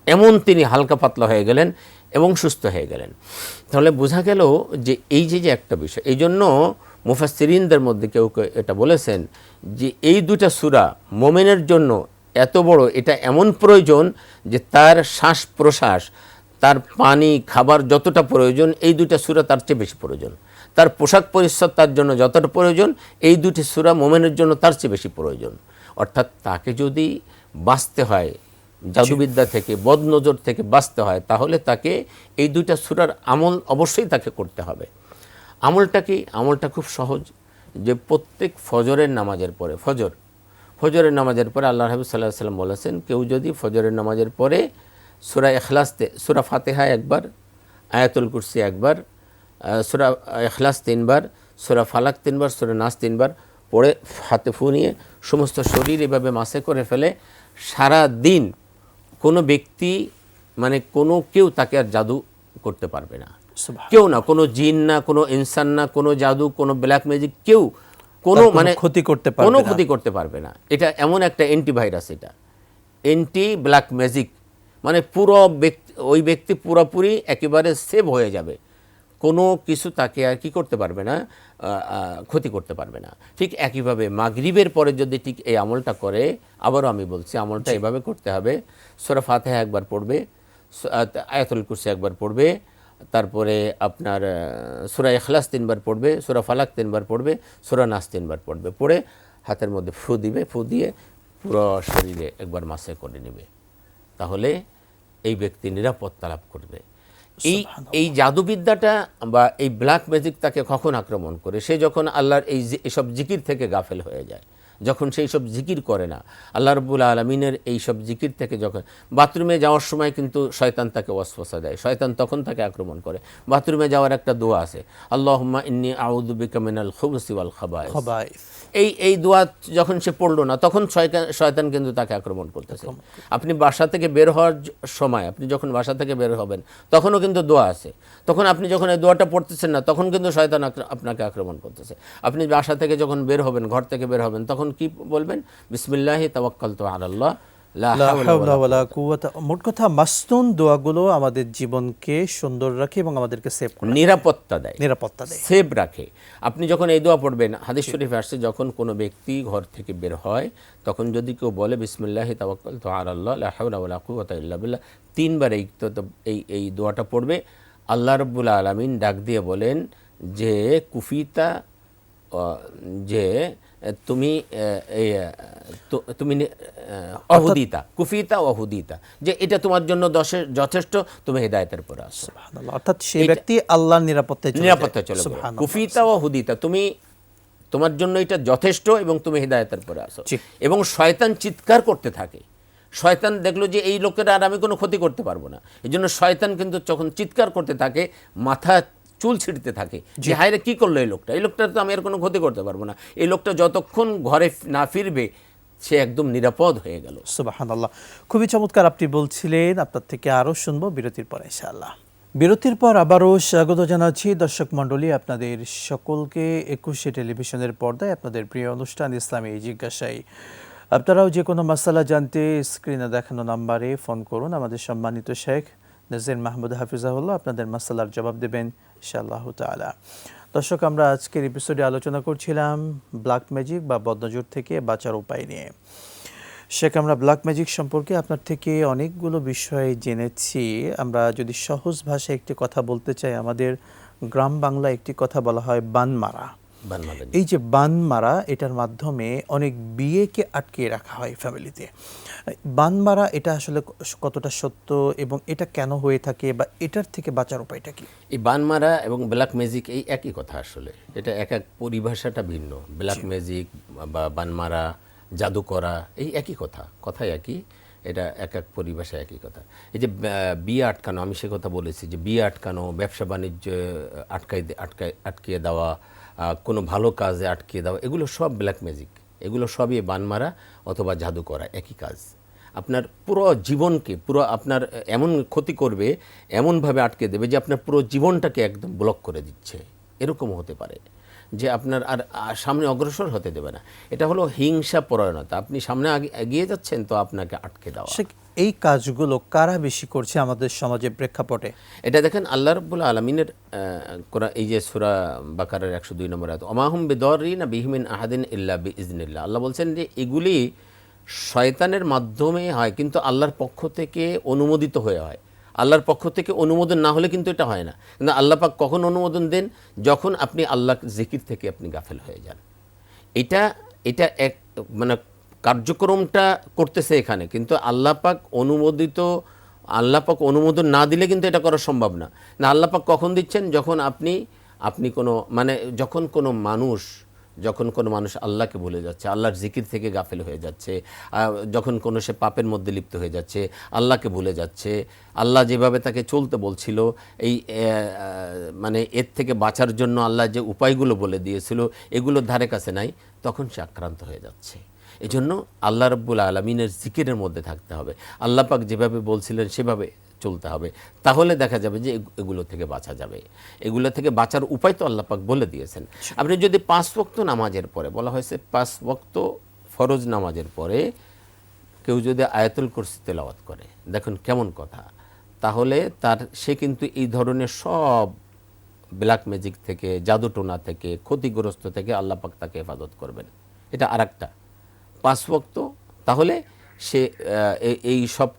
এমন তিনি হালকা পাতলা হয়ে গেলেন এবং সুস্থ হয়ে গেলেন। তাহলে বোঝা গেল যে এই যে একটা বিষয়, এই জন্য মুফাসসিরিনদের মধ্যে কেউ এটা বলেছেন যে এই দুটা সূরা মুমিনের জন্য এত বড়, এটা এমন প্রয়োজন যে তার শ্বাস প্রশ্বাস, তার পানি খাবার যতটা প্রয়োজন এই দুটা সূরা তার চেয়ে বেশি প্রয়োজন, তার পোশাক পরিচ্ছদ তার জন্য যতটা প্রয়োজন এই দুটি সূরা মুমিনের জন্য তার চেয়ে বেশি প্রয়োজন। অর্থাৎ তাকে যদি বাঁচতে হয় জাদুবিদ্যা থেকে, বদনজর থেকে বাঁচতে হয়, তাহলে তাকে এই দুইটা সূরার আমল অবশ্যই তাকে করতে হবে। আমলটা কি? আমলটা খুব সহজ, যে প্রত্যেক ফজরের নামাজের পরে, ফজরের নামাজের পরে আল্লাহ হাবিব সাল্লাল্লাহু আলাইহি ওয়াসাল্লাম বলেছেন কেউ যদি ফজরের নামাজের পরে সূরা ইখলাস, সূরা ফাতিহা একবার, আয়াতুল কুরসি একবার, সূরা ইখলাস 3 বার, সূরা ফালাক 3 বার, সূরা নাস 3 বার পড়ে হাতে ফু নিয়ে সমস্ত শরীর এভাবে মাসে করে ফেলে, সারা দিন কোনো ব্যক্তি মানে কেউ তাকে আর জাদু করতে পারবে না, কেউ না, কোনো জিন না, কোনো ইনসান না, কোনো জাদু, কোনো ব্ল্যাক ম্যাজিক, কেউ কোনো মানে ক্ষতি করতে পারবে না। এটা এমন একটা অ্যান্টিভাইরাস, এটা অ্যান্টি ব্ল্যাক ম্যাজিক, মানে ওই ব্যক্তি পুরোপুরি একেবারে সেভ হয়ে যাবে, কোনো কিছু তাকে আর কি করতে পারবে না, ক্ষতি করতে পারবে না। ঠিক একইভাবে মাগরিবের পরে যদি ঠিক এই আমলটা করে, আবারও আমি বলছি আমলটা এভাবে করতে হবে, সূরা ফাতিহা একবার পড়বে, আয়াতুল কুরসি একবার পড়বে, তারপরে আপনার সূরা ইখলাস 3 বার পড়বে, সূরা ফালাক 3 বার পড়বে, সূরা নাস 3 বার পড়বে, পড়ে হাতের মধ্যে ফু দিবে, ফু দিয়ে পুরো শরীরে একবার মাসে করে নেবে। তাহলে এই ব্যক্তি নিরাপত্তা লাভ করবে। এই এই জাদুবিদ্যাটা বা এই ব্ল্যাক ম্যাজিক তাকে কখন আক্রমণ করে? সে যখন আল্লাহর এইসব জিকির থেকে গাফেল হয়ে যায়, যখন সেই সব জিকির করে না, আল্লাহ রাব্বুল আলামিনের এই সব জিকির থেকে যখন বাথরুমে যাওয়ার সময় কিন্তু শয়তান তাকে ওয়াসওয়াসা দেয়, শয়তান তখন তাকে আক্রমণ করে। বাথরুমে যাওয়ার একটা দোয়া আছে, আল্লাহুম্মা ইন্নী আউযু বিকা মিনাল খুবুসি ওয়াল খাবায়েস। এই দোয়া যখন সে পড়লো না, তখন শয়তান কিন্তু তাকে আক্রমণ করতেছে। আপনি বাসা থেকে বের হওয়ার সময়, আপনি যখন বাসা থেকে বের হবেন তখনও কিন্তু দোয়া আছে, তখন আপনি যখন এই দোয়াটা পড়তেছেন না, তখন কিন্তু শয়তান আপনাকে আক্রমণ করতেছে। আপনি বাসা থেকে যখন বের হবেন, ঘর থেকে বের হবেন, তখন কি বলবেন? বিসমিল্লাহি তাওয়াক্কালতু আলাল্লাহ লা হাওলা ওয়ালা কুওয়াতা। মোট কথা মাসনুন দোয়াগুলো আমাদের জীবনকে সুন্দর রাখে এবং আমাদেরকে সেভ করে, নিরাপত্তা দেয়, সেভ রাখে। আপনি যখন এই দোয়া পড়বেন, হাদিস শরীফে আসছে, যখন কোনো ব্যক্তি ঘর থেকে বের হয়, তখন যদি কেউ বলে বিসমিল্লাহি তাওয়াক্কালতু আলাল্লাহ লা হাওলা ওয়ালা কুওয়াতা ইল্লা বিল্লাহ, 3 বার এই দোয়াটা পড়বে, আল্লাহ রাব্বুল আলামিন ডাক দিয়ে বলেন যে কুফিতা, যে তুমি অহুদিতা, কুফিতা অহুদিতা, যে এটা তোমার জন্য যথেষ্ট, তুমি হিদায়াতের পরে আসো। সুবহানাল্লাহ। অর্থাৎ সেই ব্যক্তি আল্লাহর নিরাপত্তায় চলে যাবে। কুফিতা অহুদিতা, তোমার জন্য এটা যথেষ্ট এবং তুমি হিদায়াতের পরে আসো। এবং শয়তান চিৎকার করতে থাকে, শয়তান দেখলো যে এই লোকেরা আর আমি কোনো ক্ষতি করতে পারবো না, এই জন্য শয়তান কিন্তু যখন চিৎকার করতে থাকে, মাথা চুল ছিঁড়তে থাকে যে হায়রে কি করলো এই লোকটা তো আমি আর কোনো ক্ষতি করতে পারবো না। এই লোকটা যতক্ষণ ঘরে না ফিরবে সে একদম নিরাপদ হয়ে গেল। সুবহানাল্লাহ। খুবই চমৎকার আপনি বলছিলেন, আপনার থেকে আরও শুনবো বিরতির পর ইনশাআল্লাহ। বিরতির পর আবারও স্বাগত জানাচ্ছি দর্শক মণ্ডলী, আপনাদের সকলকে একুশে টেলিভিশনের পর্দায় আপনাদের প্রিয় অনুষ্ঠান ইসলামী জিজ্ঞাসায়। আপনারাও যে কোনো মাসালা জানতে স্ক্রিনে দেখানো নাম্বারে ফোন করুন। আমাদের সম্মানিত শেখ নাজির মাহমুদ হাফিজাহুল্লাহ আপনাদের মাসালার জবাব দেবেন ইনশাআল্লাহ তাআলা। দর্শক, আমরা আজকের এপিসোডে আলোচনা করছিলাম ব্ল্যাক ম্যাজিক বা বদনজর থেকে বাঁচার উপায় নিয়ে। শেখ, আমরা ব্ল্যাক ম্যাজিক সম্পর্কে আপনার থেকে অনেকগুলো বিষয় জেনেছি। আমরা যদি সহজ ভাষায় একটি কথা বলতে চাই, আমাদের গ্রাম বাংলা একটি কথা বলা হয় বান মারা। এই যে বান মারা, এটার মাধ্যমে অনেক বিয়েকে আটকিয়ে রাখা হয় ফ্যামিলিতে। বান মারা এটা আসলে কতটা সত্য এবং এটা কেন হয়ে থাকে বা এটার থেকে বাঁচার উপায়টা কি? এই বান মারা এবং ব্ল্যাক ম্যাজিক এই একই কথা, আসলে এটা এক পরিভাষাটা ভিন্ন। ব্ল্যাক ম্যাজিক বা বান মারা, জাদু করা, এই একই কথাই একই, এটা এক পরিভাষা একই কথা। এই যে বিয়ে আটকানো, আমি সে কথা বলেছি যে বিয়ে আটকানো, ব্যবসা বাণিজ্য আটকিয়ে দেওয়া, কোনো ভালো কাজে আটকিয়ে দেওয়া, এগুলো সব ব্ল্যাক ম্যাজিক, এগুলো সবই বান মারা অথবা জাদু করা, একই কাজ। আপনার পুরো জীবনকে আপনার এমন ক্ষতি করবে, এমনভাবে আটকে দেবে যে আপনার পুরো জীবনটাকে একদম ব্লক করে দিচ্ছে, এরকম হতে পারে যে আপনার আর সামনে অগ্রসর হতে দেবে না। এটা হলো হিংসা পরায়ণতা, আপনি সামনে এগিয়ে যাচ্ছেন তো আপনাকে আটকে দেওয়া। এই কাজগুলো কারা বেশি করছে আমাদের সমাজের প্রেক্ষাপটে? এটা দেখেন আল্লাহ রাব্বুল আলামিনের এই যে সূরা বাকারার 102 নম্বর আয়াত, ওমাহুম বিদরিনা বিহি মিন আহাদিন ইল্লা বিইজনিল্লাহ, আল্লাহ বলছেন যে এগুলি শয়তানের মাধ্যমে হয়, কিন্তু আল্লাহর পক্ষ থেকে অনুমোদিত হয়ে হয়। আল্লাহর পক্ষ থেকে অনুমোদন না হলে কিন্তু এটা হয় না। কিন্তু আল্লাহ পাক কখন অনুমোদন দেন? যখন আপনি আল্লাহর জিকির থেকে আপনি গাফেল হয়ে যান। এটা এক মানে কার্যক্রমটা করতেছে এখানে, কিন্তু আল্লাহ পাক অনুমোদন না দিলে কিন্তু এটা করা সম্ভব না। আল্লাহ পাক কখন দিচ্ছেন? যখন আপনি কোনো যখন কোনো মানুষ আল্লাহকে ভুলে যাচ্ছে, আল্লাহর জিকির থেকে গাফেল হয়ে যাচ্ছে, যখন কোনো সে পাপের মধ্যে লিপ্ত হয়ে যাচ্ছে, আল্লাহকে ভুলে যাচ্ছে, আল্লাহ যেভাবে তাকে চলতে বলছিল, এর থেকে বাঁচার জন্য আল্লাহ যে উপায়গুলো বলে দিয়েছিল এগুলোর ধারে কাছে নাই, তখন সে আক্রান্ত হয়ে যাচ্ছে। এজন্য আল্লাহ রাব্বুল আলামিনের জিকিরের মধ্যে থাকতে হবে, আল্লাহ পাক যেভাবে বলছিলেন সেভাবে চলতে হবে, তাহলে দেখা যাবে যে এগুলো থেকে বাঁচা যাবে। এগুলো থেকে বাঁচার উপায় তো আল্লাহ পাক বলে দিয়েছেন। আপনি যদি 5 ওয়াক্ত নামাজের পরে, বলা হয়েছে 5 ওয়াক্ত ফরজ নামাজের পরে কেউ যদি আয়াতুল কুরসি তেলাওয়াত করে, দেখুন কেমন কথা, তাহলে সে কিন্তু এই ধরনের সব ব্ল্যাক ম্যাজিক থেকে, জাদুটোনা থেকে, ক্ষতিগ্রস্ত থেকে আল্লাহ পাক তাকে হেফাজত করবেন। এটা আরেকটা 5 ওয়াক্ত, তাহলে সে এই সব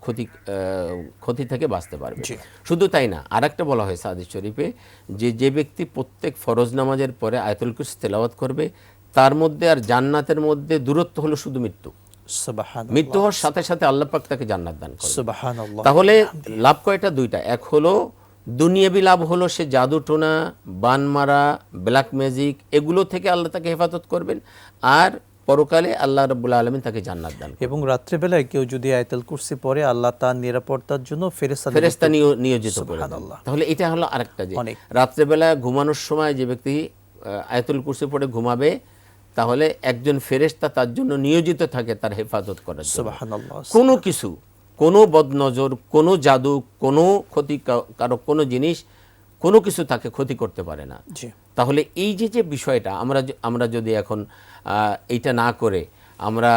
ক্ষতি থেকে বাঁচতে পারবে। শুধু তাই না, আরেকটা বলা হয়েছে হাদিস শরীফে যে ব্যক্তি প্রত্যেক ফরজ নামাজের পরে আয়াতুল কুরসি তেলাওয়াত করবে, তার মধ্যে আর জান্নাতের মধ্যে দূরত্ব হলো শুধু মৃত্যু। সুবহানাল্লাহ, মৃত্যু হওয়ার সাথে সাথে আল্লাহ পাক তাকে জান্নাত দান করবেন। সুবহানাল্লাহ। তাহলে লাভ কয়টা? দুইটা। এক হলো দুনিয়াবি লাভ, হলো সে জাদু টোনা, বান মারা, ব্ল্যাক ম্যাজিক এগুলো থেকে আল্লাহ তাকে হেফাজত করবেন, আর পরকালে আল্লাহ রাব্বুল আলামিন তাকে জান্নাত দান করবেন। এবং রাত্রেবেলায় কেউ যদি আয়াতুল কুরসি পড়ে, আল্লাহ তার নিরাপত্তার জন্য ফেরেশতা নিয়োজিত করে দেন। সুবহানাল্লাহ। তাহলে এটা হলো আরেকটা, যে অনেক। রাত্রেবেলা ঘুমানোর সময় যে ব্যক্তি আয়াতুল কুরসি পড়ে ঘুমাবে, তাহলে একজন ফেরেশতা তার জন্য নিয়োজিত থাকে তার হেফাজত করার জন্য। সুবহানাল্লাহ। কোনো কিছু, কোনো বদনজর, কোনো জাদু, কোনো ক্ষতিকারক কোনো জিনিস, কোনো কিছু তাকে ক্ষতি করতে পারে না। জি। তাহলে এই যে বিষয়টা আমরা যদি এখন এইটা না করে আমরা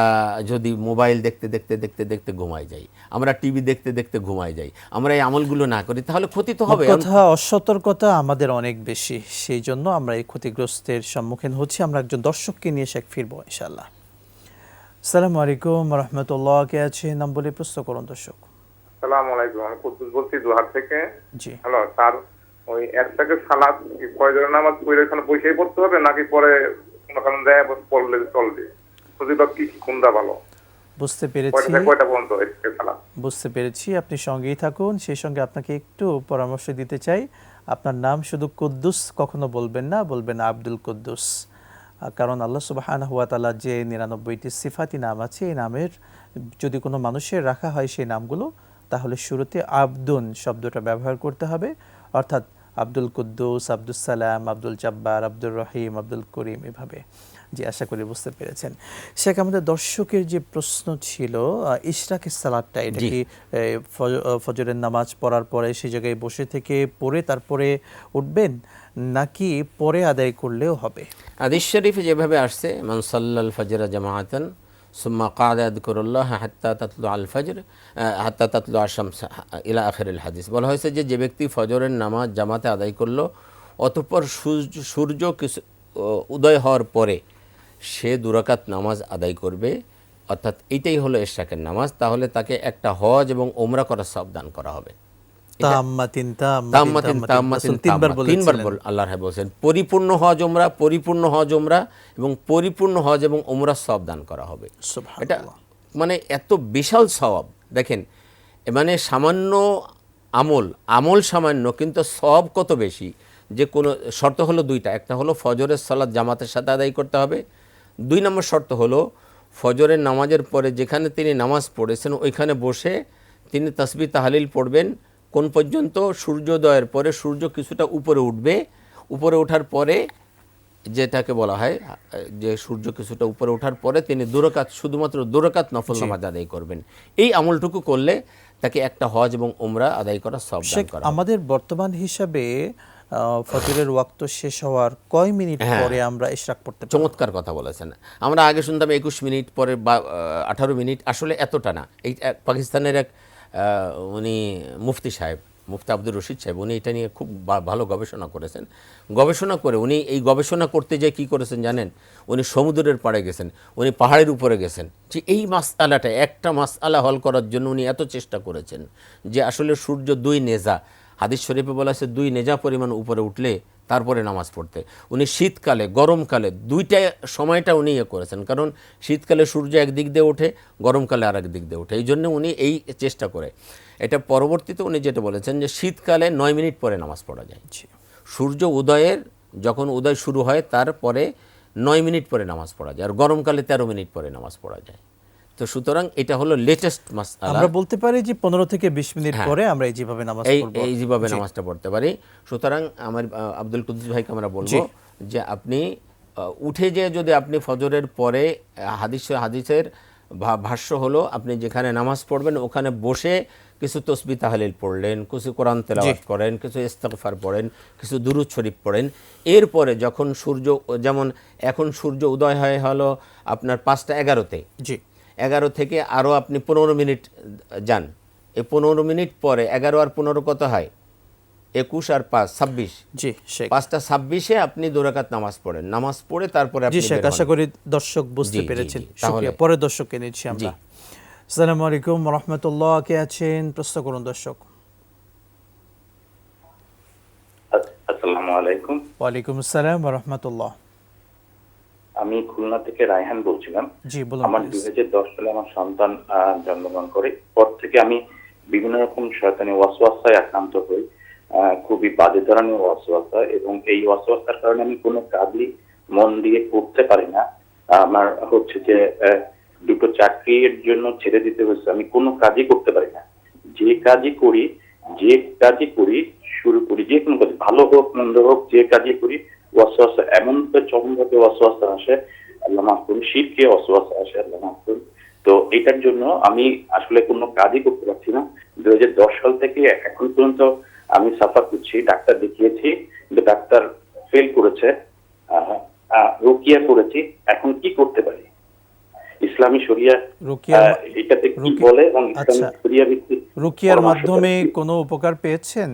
যদি মোবাইল দেখতে দেখতে দেখতে দেখতে ঘুমাই যাই, আমরা টিভি দেখতে দেখতে ঘুমাই যাই, আমরা এই আমলগুলো না করি, তাহলে ক্ষতি তো হবে। কথা অসতর্কতা আমাদের অনেক বেশি, সেই জন্য আমরা এই ক্ষতিগ্রস্তের সম্মুখীন হচ্ছি। আমরা একজন দর্শককে নিয়ে শেখ ফিরবো ইনশাআল্লাহ। আসসালামু আলাইকুম রহমতুল্লাহ, কে আছে নাম বলে প্রশ্ন করুন দর্শক। সালাম আলাইকুম, আমি কুদ্দুস বলছি দোহার থেকে। জি। হ্যালো স্যার, ওই একটাকে সালাদ কি ফজরের নামাজ পড়ে এখানে বসেই পড়তে হবে নাকি পরে কোনখানে যায় পড়লে চলবে? খুঁজিবা কি কোনটা ভালো? বুঝতে পেরেছি, কয়টা থেকে কয়টা পর্যন্ত একটাকে সালাদ? বুঝতে পেরেছি। আপনি সঙ্গেই থাকুন, সেই সঙ্গে আপনাকে একটু পরামর্শ দিতে চাই। আপনার নাম শুধু কুদ্দুস কখনো বলবেন না, বলবেন আব্দুল কুদ্দুস। কারণ আল্লাহ সুবহানাহু ওয়া তাআলা যে 99টি সিফাতি নাম আছে, এই নামের যদি কোনো মানুষের রাখা হয় সেই নামগুলো, তাহলে শুরুতে আব্দুন শব্দটা ব্যবহার করতে হবে, অর্থাৎ আব্দুল কুদ্দুস, আব্দুল সালাম, আব্দুল জব্বার, আব্দুর রহিম, আব্দুল করিম, এভাবে। জি, আশা করি বুঝতে পেরেছেন। শেখ, আমাদের দর্শকের যে প্রশ্ন ছিল, ইশরাকের সালাতটা এটা কি ফজরের নামাজ পড়ার পরে সেই জায়গায় বসে থেকে পড়ে তারপরে উঠবেন, নাকি পরে আদায় করলেও হবে? হাদিস শরীফে যেভাবে আসছে, মান সাল্লাল ফাজরা জামাআতান সুম্মা কাদা ইয়াযকুরুল্লাহ হাত্তা তাতলু আল ফজর হাত্তা তাতলু আশ-শামস ইলা আখিরিল হাদিস। বলা হয়েছে যে যে ব্যক্তি ফজরের নামাজ জামাতে আদায় করলো, অতঃপর সূর্য কিছু উদয় হওয়ার পরে সে 2 রাকাত নামাজ আদায় করবে, অর্থাৎ এইটাই হলো ইশরাকের নামাজ, তাহলে তাকে একটা হজ এবং ওমরা করার সওয়াব দান করা হবে। তাম্মাতিন তিনবার বল আল্লাহর হাবিব বলেন, পরিপূর্ণ হজ ওমরা, পরিপূর্ণ হজ ওমরা এবং পরিপূর্ণ হজ এবং ওমরা সওয়াব দান করা হবে। এটা মানে এত বিশাল সওয়াব। দেখেন, মানে সামান্য আমল সামান্য, কিন্তু সওয়াব কত বেশি। যে কোনো শর্ত হলো 2টা, একটা হলো ফজরের সালাত জামাতের সাথে আদায় করতে হবে, 2 নম্বর শর্ত হলো ফজরের নামাজের পরে যেখানে তিনি নামাজ পড়েছেন ওইখানে বসে তিনি তাসবিহ তাহলিল পড়বেন কোন পর্যন্ত? সূর্যোদয়ের পরে সূর্য কিছুটা উপরে উঠবে, উপরে ওঠার পরে যেটাকে বলা হয় যে সূর্য কিছুটা উপরে ওঠার পরে তিনি 2 রাকাত, শুধুমাত্র 2 রাকাত নফল নামাজ আদায় করবেন। এই আমলটুকু করলে তাকে একটা হজ এবং উমরা আদায় করা সওয়াব দান করা। আমাদের বর্তমান হিসাবে ফজরের ওয়াক্ত শেষ হওয়ার কয় মিনিট পরে আমরা ইশরাক পড়তে পারি? চমৎকার কথা বলেছেন। আমরা আগে শুনতাম 21 মিনিট পরে বা 18 মিনিট, আসলে এতটা না। এই পাকিস্তানের এক উনি মুফতি সাহেব, মুফতি আব্দুর রশিদ সাহেব, উনি এটা নিয়ে খুব ভালো গবেষণা করেছেন। গবেষণা করে উনি এই গবেষণা করতে যেয়ে কী করেছেন জানেন? উনি সমুদ্রের পাড়ে গেছেন, উনি পাহাড়ের উপরে গেছেন, যে এই মাসআলাটা, একটা মাসআলা হল করার জন্য উনি এত চেষ্টা করেছেন যে আসলে সূর্য 2 নেজা, হাদিস শরীফে বলা আছে 2 নেজা পরিমাণ উপরে উঠলে তারপরে নামাজ পড়তে। উনি শীতকালে, গরমকালে, 2টা সময়টা উনি করেছেন, কারণ শীতকালে সূর্য একদিক দিয়ে ওঠে, গরমকালে আর এক দিক দিয়ে ওঠে। এই জন্য উনি এই চেষ্টা করে। এটা পরবর্তীতে উনি যেটা বলেছেন যে শীতকালে 9 মিনিট পরে নামাজ পড়া যায়। সূর্য উদয়ের যখন উদয় শুরু হয় তারপরে 9 মিনিট পরে নামাজ পড়া যায়, আর গরমকালে 13 মিনিট পরে নামাজ পড়া যায়। তো সুতরাং এটা হলো লেটেস্ট মাসআলা। আমরা বলতে পারি যে 15 থেকে 20 মিনিট পরে আমরা এই যেভাবে নামাজ পড়ব, এই যেভাবে নামাজটা পড়তে পারি। সুতরাং আমার আব্দুল কুদ্দুস ভাইকে আমরা বলবো যে আপনি উঠে যে যদি আপনি ফজরের পরে হাদিসের ভাষ্য হলো আপনি যেখানে নামাজ পড়বেন ওখানে বসে কিছু তসবিহ তাহলিল পড়লেন, কিছু কোরআন তেলাওয়াত করেন, কিছু ইস্তিগফার পড়েন, কিছু দুরূদ শরীফ পড়েন। এরপরে যখন সূর্য, যেমন এখন সূর্য উদয় হয় হলো আপনার 5:11-তে, 11 থেকে আরও আপনি 15 মিনিট যান, এই 15 মিনিট পরে 11 আর 15 কত হয়? 21 আর 5 26। 5:26-এ আপনি 2 রাকাত নামাজ পড়েন, নামাজ পড়ে তারপরে আপনি বের হন। আশা করি দর্শক বুঝতে পেরেছেন। শুকরিয়া। পরে দর্শককে নিচ্ছি আমরা। আসসালামু আলাইকুম ওয়া রাহমাতুল্লাহ, কে আছেন? প্রশ্ন করুন দর্শক। আসসালামু আলাইকুম। ওয়া আলাইকুম আসসালাম ওয়া রাহমাতুল্লাহ। আমি খুলনা থেকে রায়হান বলছিলাম। জি বলুন আমার please। 2010 সালে আমার সন্তান জন্মগ্রহণ করে। পর থেকে আমি বিভিন্ন রকম শয়তানি ওয়াসওয়াসায় আক্রান্ত হই, খুবই বাজে ধরনের ওয়াসওয়াসা, এবং এই ওয়াসওয়াসার কারণে আমি কোনো কাজই মন দিয়ে করতে পারি না। আমার হচ্ছে যে দুটো চাকরির জন্য ছেড়ে দিতে হয়েছে, আমি কোনো কাজই করতে পারি না। যে কাজই করি শুরু করি, যে কোনো কাজ ভালো হোক মন্দ হোক, যে কাজই করি ওয়াসওয়াসা এমন চরমভাবে ওয়াসওয়াসা আসে, আল্লাহ মাফ করুন, শিরকে ওয়াসওয়াসা আসে, আল্লাহ মাফ করুন। তো এটার জন্য আমি আসলে কোনো কাজই করতে পারছি না। 2010 সাল থেকে এখন পর্যন্ত আমি সাফার করছি, ডাক্তার দেখিয়েছি, কিন্তু ডাক্তার ফেল করেছে, রুকিয়া করেছি। এখন কি করতে পারি? ইসলামী শরিয়া এটাতে কি বলে, এবং ইসলামী শরিয়া ভিত্তিক রুকিয়ার মাধ্যমে কোনো উপকার পেয়েছেন?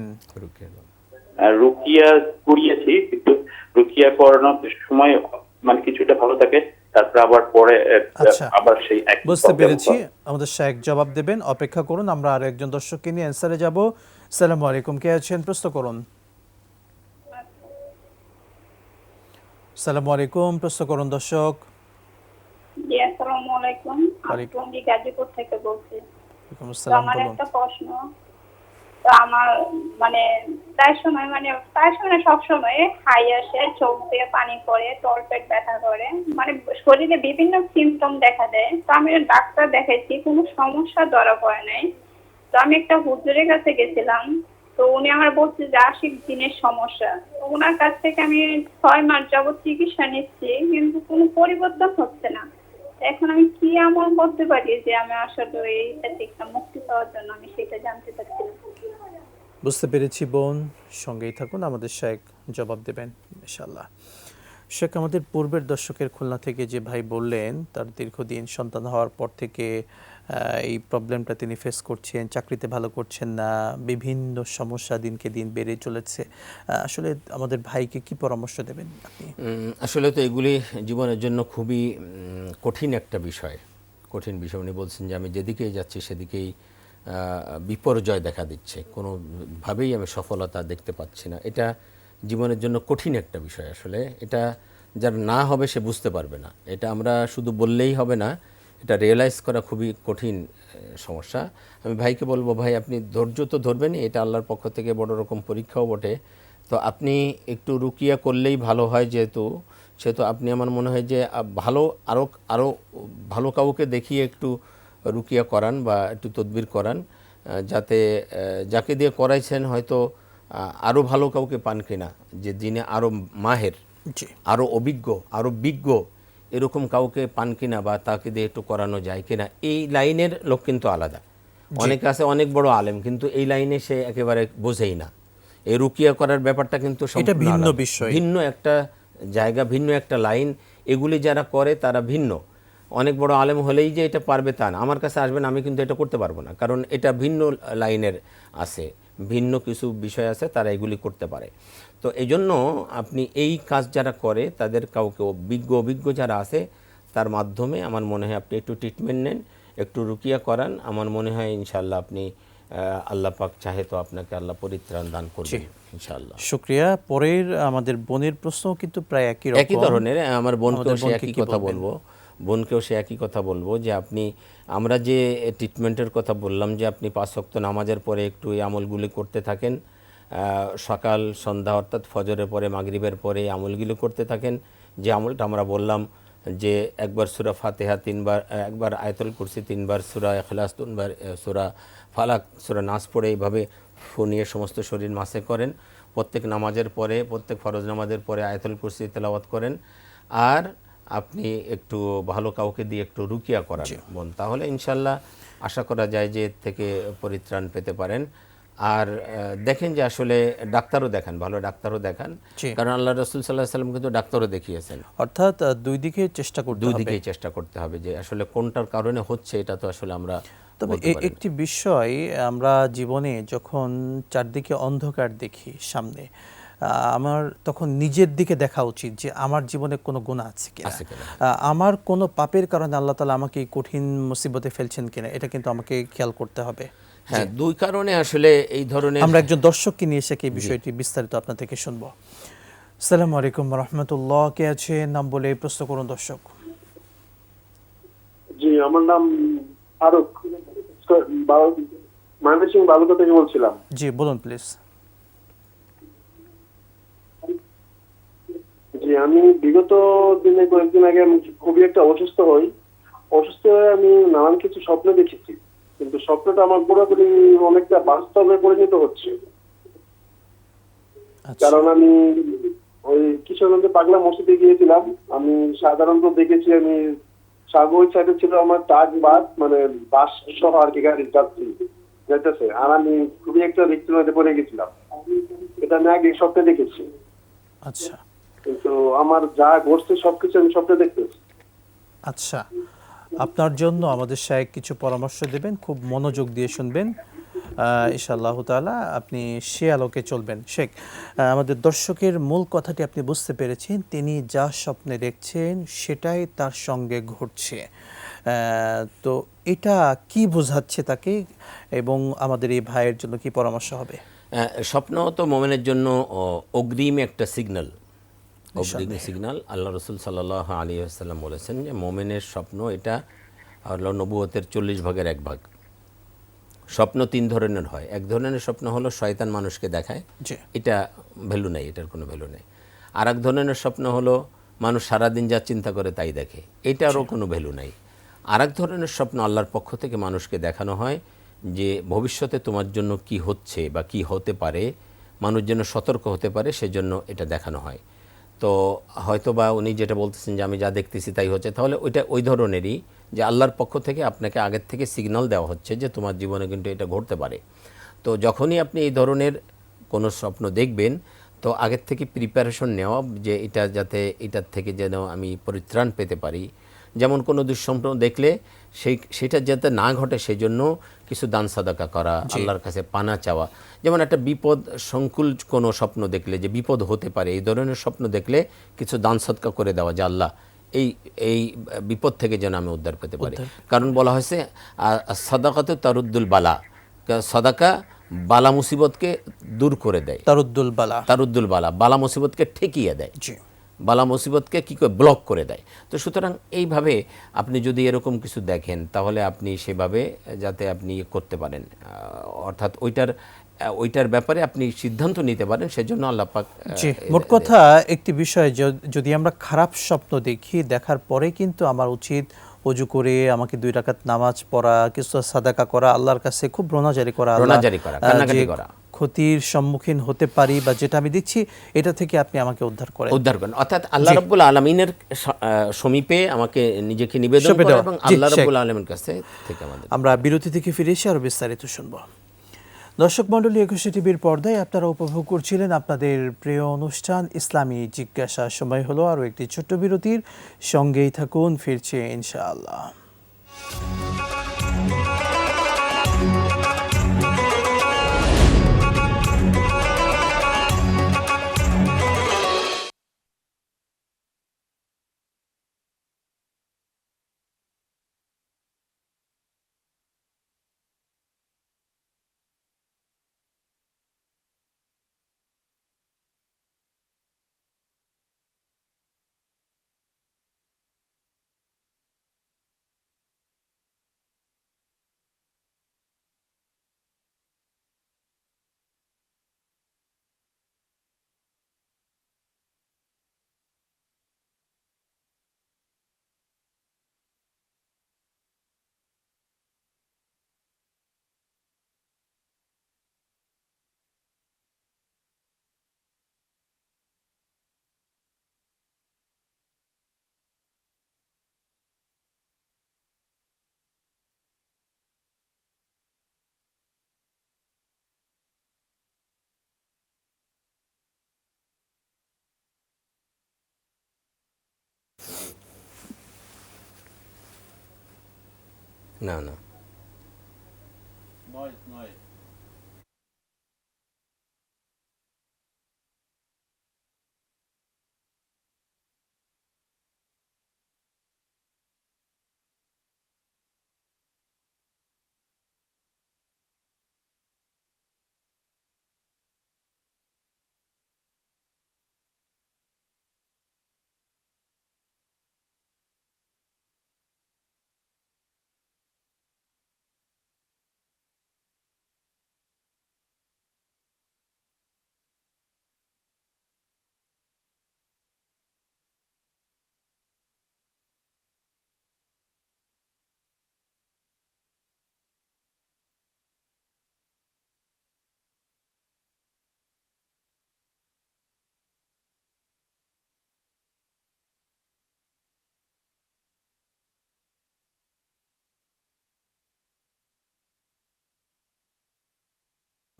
রুকিয়া করিয়েছি, কিন্তু রুকিয়া করানোর সময় মানে কিছুটা ভালো থাকে, তারপর আবার পরে আবার সেই এক। বুঝতে পেরেছি, আমাদের শায়েখ জবাব দেবেন, অপেক্ষা করুন। আমরা আরো একজন দর্শককে নিয়ে অ্যানসারে যাব। আসসালামু আলাইকুম, কে আছেন? প্রশ্ন করুন। আসসালামু আলাইকুম, প্রশ্ন করুন দর্শক। জি আসসালামু আলাইকুম, আমি টঙ্গী গাজীপুর থেকে বলছি। ওয়ালাইকুম আসসালাম, আমার বলুন। একটা প্রশ্ন, তো আমার মানে প্রায় সময় সব সময় হাই আসে, চোখ দিয়ে পানি পড়ে, তলপেট ব্যথা করে, মানে শরীরে বিভিন্ন সিমটম দেখা দেয়। তো আমি ডাক্তার দেখাইছি, কোনো সমস্যা ধরা পড়ে নাই। তো আমি একটা হুজুরের কাছে গেছিলাম, তো উনি আমার বলছে যে 80 দিনের সমস্যা। তো ওনার কাছ থেকে আমি 6 মাস যাবত চিকিৎসা নিচ্ছি, কিন্তু কোনো পরিবর্তন হচ্ছে না। এখন আমি কি আমল করতে পারি যে আমি আসলে এইটা থেকে মুক্তি পাওয়ার জন্য, আমি সেটা জানতে চাচ্ছিলাম। বুঝতে পেরেছি বোন, সঙ্গেই থাকুন, আমাদের শায়েখ জবাব দেবেন ইনশাআল্লাহ। শেখ, আমাদের পূর্বের দর্শকের খুলনা থেকে যে ভাই বললেন তার দীর্ঘদিন সন্তান হওয়ার পর থেকে এই প্রবলেমটা তিনি ফেস করছেন, চাকরিতে ভালো করছেন না, বিভিন্ন সমস্যা দিনকে দিন বেড়ে চলেছে। আসলে আমাদের ভাইকে কি পরামর্শ দেবেন আপনি? আসলে তো এগুলি জীবনের জন্য খুবই কঠিন একটা বিষয়, কঠিন বিষয়। উনি বলছেন যে আমি যেদিকেই যাচ্ছি সেদিকেই বিপর্যয় দেখা দিচ্ছে, কোনোভাবেই আমি সফলতা দেখতে পাচ্ছি না। এটা জীবনের জন্য কঠিন একটা বিষয়। আসলে এটা যার না হবে সে বুঝতে পারবে না। এটা আমরা শুধু বললেই হবে না, এটা রিয়েলাইজ করা খুবই কঠিন সমস্যা। আমি ভাইকে বলবো, ভাই আপনি ধৈর্য তো ধরবেনই, এটা আল্লাহর পক্ষ থেকে বড় রকম পরীক্ষাও বটে। তো আপনি একটু রুকিয়া করলেই ভালো হয়, যেহেতু আপনি, আমার মনে হয় যে আরও ভালো কাউকে দেখিয়ে একটু রুকিয়া করান বা একটু তদবির করান, যাতে যাকে দিয়ে করাইছেন হয়তো আরও ভালো কাউকে পান কিনা, যে যিনি আরও মাহের, আরও অভিজ্ঞ, আরও বিজ্ঞ, এরকম কাউকে পান কিনা, বা তাকে দিয়ে একটু করানো যায় কিনা। এই লাইনের লোক কিন্তু আলাদা। অনেকে আছে অনেক বড় আলেম, কিন্তু এই লাইনে সে একেবারে বোঝেই না। এই রুকিয়া করার ব্যাপারটা কিন্তু ভিন্ন বিষয়, ভিন্ন একটা জায়গা, ভিন্ন একটা লাইন। এগুলি যারা করে তারা ভিন্ন। অনেক বড় আলেম হলেই যে এটা পারবে তা না। আমার কাছে আসবেন, আমি কিন্তু এটা করতে পারবো না, কারণ এটা ভিন্ন লাইনের আছে, ভিন্ন কিছু বিষয় আছে, তারা এগুলি করতে পারে। তো এই জন্য আপনি এই কাজ যারা করে তাদের কাউকে অভিজ্ঞ যারা আছে তার মাধ্যমে আমার মনে হয় আপনি একটু ট্রিটমেন্ট নেন, একটু রুকিয়া করান। আমার মনে হয় ইনশাআল্লাহ আপনি, আল্লাহ পাক চাহে তো আপনাকে আল্লাহ পরিত্রাণ দান করবেন ইনশাআল্লাহ। শুকরিয়া। পরের আমাদের বোনের প্রশ্ন কিন্তু প্রায় একই ধরনের। আমার বোনকেও সে একই কথা বলবো যে আমরা যে ট্রিটমেন্টের কথা বললাম, যে আপনি 5 ওয়াক্ত নামাজের পরে একটু এই আমলগুলি করতে থাকেন, সকাল সন্ধ্যা অর্থাৎ ফজরের পরে মাগরিবের পরে এই আমলগুলি করতে থাকেন। যে আমলটা আমরা বললাম যে একবার সূরা ফাতিহা 3 বার, একবার আয়াতুল কুরসি 3 বার, সূরা ইখলাস 3 বার, সূরা ফালাক, সূরা নাস পড়ে এইভাবে ফুনিয়ে সমস্ত শরীর মাসে করেন। প্রত্যেক নামাজের পরে, প্রত্যেক ফরজ নামাজের পরে আয়াতুল কুরসি তেলাওয়াত করেন। আর আপনি একটু ভালো কাউকে দিয়ে একটু রুকিয়া করান বোন, তাহলে ইনশাল্লাহ আশা করা যায় যে এর থেকে পরিত্রাণ পেতে পারেন। আর দেখেন যে আসলে ডাক্তারও দেখান, ভালো ডাক্তারও দেখান, কারণ আল্লাহ রাসূল সাল্লাল্লাহু আলাইহি ওয়াসাল্লাম কিন্তু ডাক্তারও দেখিয়েছেন। অর্থাৎ দুই দিকেই চেষ্টা করতে হবে যে আসলে কোনটার কারণে হচ্ছে, এটা তো আসলে আমরা। তবে একটি বিষয়, আমরা জীবনে যখন চারদিকে অন্ধকার দেখি সামনে, আমার তখন নিজের দিকে দেখা উচিত যে আমার জীবনে কোনো গুনাহ আছে কিনা, আমার কোনো পাপের কারণে আল্লাহ তাআলা আমাকে কঠিন মুসিবতে ফেলছেন কিনা, এটা কিন্তু আমাকে খেয়াল করতে হবে। হ্যাঁ, দুই কারণে আসলে এই ধরনের। আমরা একজন দর্শককে নিয়ে এসে এই বিষয়টি বিস্তারিত আপনার থেকে শুনবো। আসসালামু আলাইকুম ওয়া রাহমাতুল্লাহ, কে আছে নাম বলে প্রশ্ন করুন দর্শক। জি, আমার নাম ফারুক। ময়মনসিংহ বালুকা থেকে বলছিলাম। জি বলুন প্লিজ। জি, আমি বিগত দিনে কয়েকদিন আগে আমি খুবই একটা অসুস্থ হই। অসুস্থ হয়ে আমি নানান কিছু স্বপ্ন দেখেছি, কিন্তু স্বপ্নটা আমার পুরোপুরি অনেকটা বাস্তবে পরিণত হচ্ছে। আচ্ছা কারণ আমি ওই কিশোরগঞ্জে পাগলা মসজিদে গিয়েছিলাম। আমি সাধারণত দেখেছি, আমি ওই সাইডে ছিল আমার ট্রাক বাস, মানে বাস সহ আর কি গাড়ি যাত্রী যাইতেছে, আর আমি খুবই একটা রিস্কের মধ্যে পড়ে গেছিলাম। এটা আমি আগে স্বপ্নে দেখেছি, আচ্ছা কিন্তু আমার যা ঘটছে সবকিছু আমি স্বপ্নে দেখতেছি। আচ্ছা, আপনার জন্য আমাদের শায়েখ কিছু পরামর্শ দেবেন, খুব মনোযোগ দিয়ে শুনবেন ইনশাআল্লাহ তাআলা, আপনি সে আলোকে চলবেন। শেখ, আমাদের দর্শকের মূল কথাটি আপনি বুঝতে পেরেছেন, তিনি যা স্বপ্নে দেখছেন সেটাই তার সঙ্গে ঘটছে। তো এটা কি বোঝাচ্ছে তাকে, এবং আমাদের এই ভাইয়ের জন্য কি পরামর্শ হবে? স্বপ্ন তো মোমেনের জন্য অগ্রিম একটা সিগন্যাল, অগ্রিম সিগন্যাল। আল্লাহ রসুল সাল্লাল্লাহু আলাইহি ওয়াসাল্লাম বলেছেন যে মোমেনের স্বপ্ন এটা হলো নবুয়তের 40 ভাগের 1 ভাগ। স্বপ্ন 3 ধরনের হয়। এক ধরনের স্বপ্ন হলো শয়তান মানুষকে দেখায়, জি এটা ভ্যালু নেই, এটার কোনো ভ্যালু নেই। আর এক ধরনের স্বপ্ন হলো মানুষ সারাদিন যা চিন্তা করে তাই দেখে, এটারও কোনো ভ্যালু নেই। আর এক ধরনের স্বপ্ন আল্লাহর পক্ষ থেকে মানুষকে দেখানো হয় যে ভবিষ্যতে তোমার জন্য কি হচ্ছে বা কি হতে পারে, মানুষ যেন সতর্ক হতে পারে, সেজন্য এটা দেখানো হয়। তো হয়তো বা উনি যেটা বলতেছেন যে আমি যা দেখতেছি তাই হচ্ছে, তাহলে ওইটা ওই ধরনেরই, যে আল্লাহর পক্ষ থেকে আপনাকে আগের থেকে সিগন্যাল দেওয়া হচ্ছে যে তোমার জীবনে কিন্তু এটা ঘটতে পারে। তো যখনই আপনি এই ধরনের কোনো স্বপ্ন দেখবেন, তো আগের থেকে প্রিপারেশন নেওয়া যে এটা যাতে এটার থেকে যেন আমি পরিত্রাণ পেতে পারি। যেমন কোনো দুঃস্বপ্ন দেখলে সেটা যাতে না ঘটে সেজন্য কিছু দান সাদাকা করা, আল্লাহর কাছে পানা চাওয়া। যেমন একটা বিপদ সংকুল কোনো স্বপ্ন দেখলে, যে বিপদ হতে পারে, এই ধরনের স্বপ্ন দেখলে কিছু দান সদকা করে দেওয়া, যে আল্লাহ এই এই বিপদ থেকে যেন আমি উদ্ধার পেতে পারি। কারণ বলা হয়েছে সাদাকাতে তারুদ্দুল বালা, সাদাকা বালা মুসিবতকে দূর করে দেয়, তারুদ্দুল বালা, তারুদ্দুল বালা, বালা মুসিবতকে ঠেকিয়ে দেয়, জি বালা মুসিবতকে কী করে ব্লক করে দেয়। তো সুতরাং এইভাবে আপনি যদি এরকম কিছু দেখেন, তাহলে আপনি সেভাবে যাতে আপনি করতে পারেন, অর্থাৎ ওইটার ব্যাপারে আপনি সিদ্ধান্ত নিতে পারেন, সেজন্য আল্লাহ পাক। জি, মোট কথা একটি বিষয়, যদি আমরা খারাপ স্বপ্ন দেখি, দেখার পরে কিন্তু আমার উচিত অজু করে আমাকে 2 রাকাত নামাজ পড়া, কিছু সাদাকা করা, আল্লাহর কাছে খুব রোনাজারি করা, রোনাজারি করা, কান্নাকাটি করা, ক্ষতির সম্মুখীন হতে পারি বা যেটা আমি দেখছি এটা থেকে আপনি আমাকে উদ্ধার করেন, অর্থাৎ আল্লাহ রাব্বুল আলামিনের সমীপে আমাকে নিজেকে নিবেদন করা এবং আল্লাহ রাব্বুল আলামিনের কাছে থেকে আমাদের। আমরা বিরতি থেকে ফিরে এসে আরো বিস্তারিত শুনব। দর্শক মণ্ডলী, একুশে টিভির পর্দায় আপনারা উপভোগ করছিলেন আপনাদের প্রিয় অনুষ্ঠান ইসলামী জিজ্ঞাসা। সময় হলো আরও একটি ছোট্ট বিরতির, সঙ্গেই থাকুন, ফিরছে ইনশাআল্লাহ। না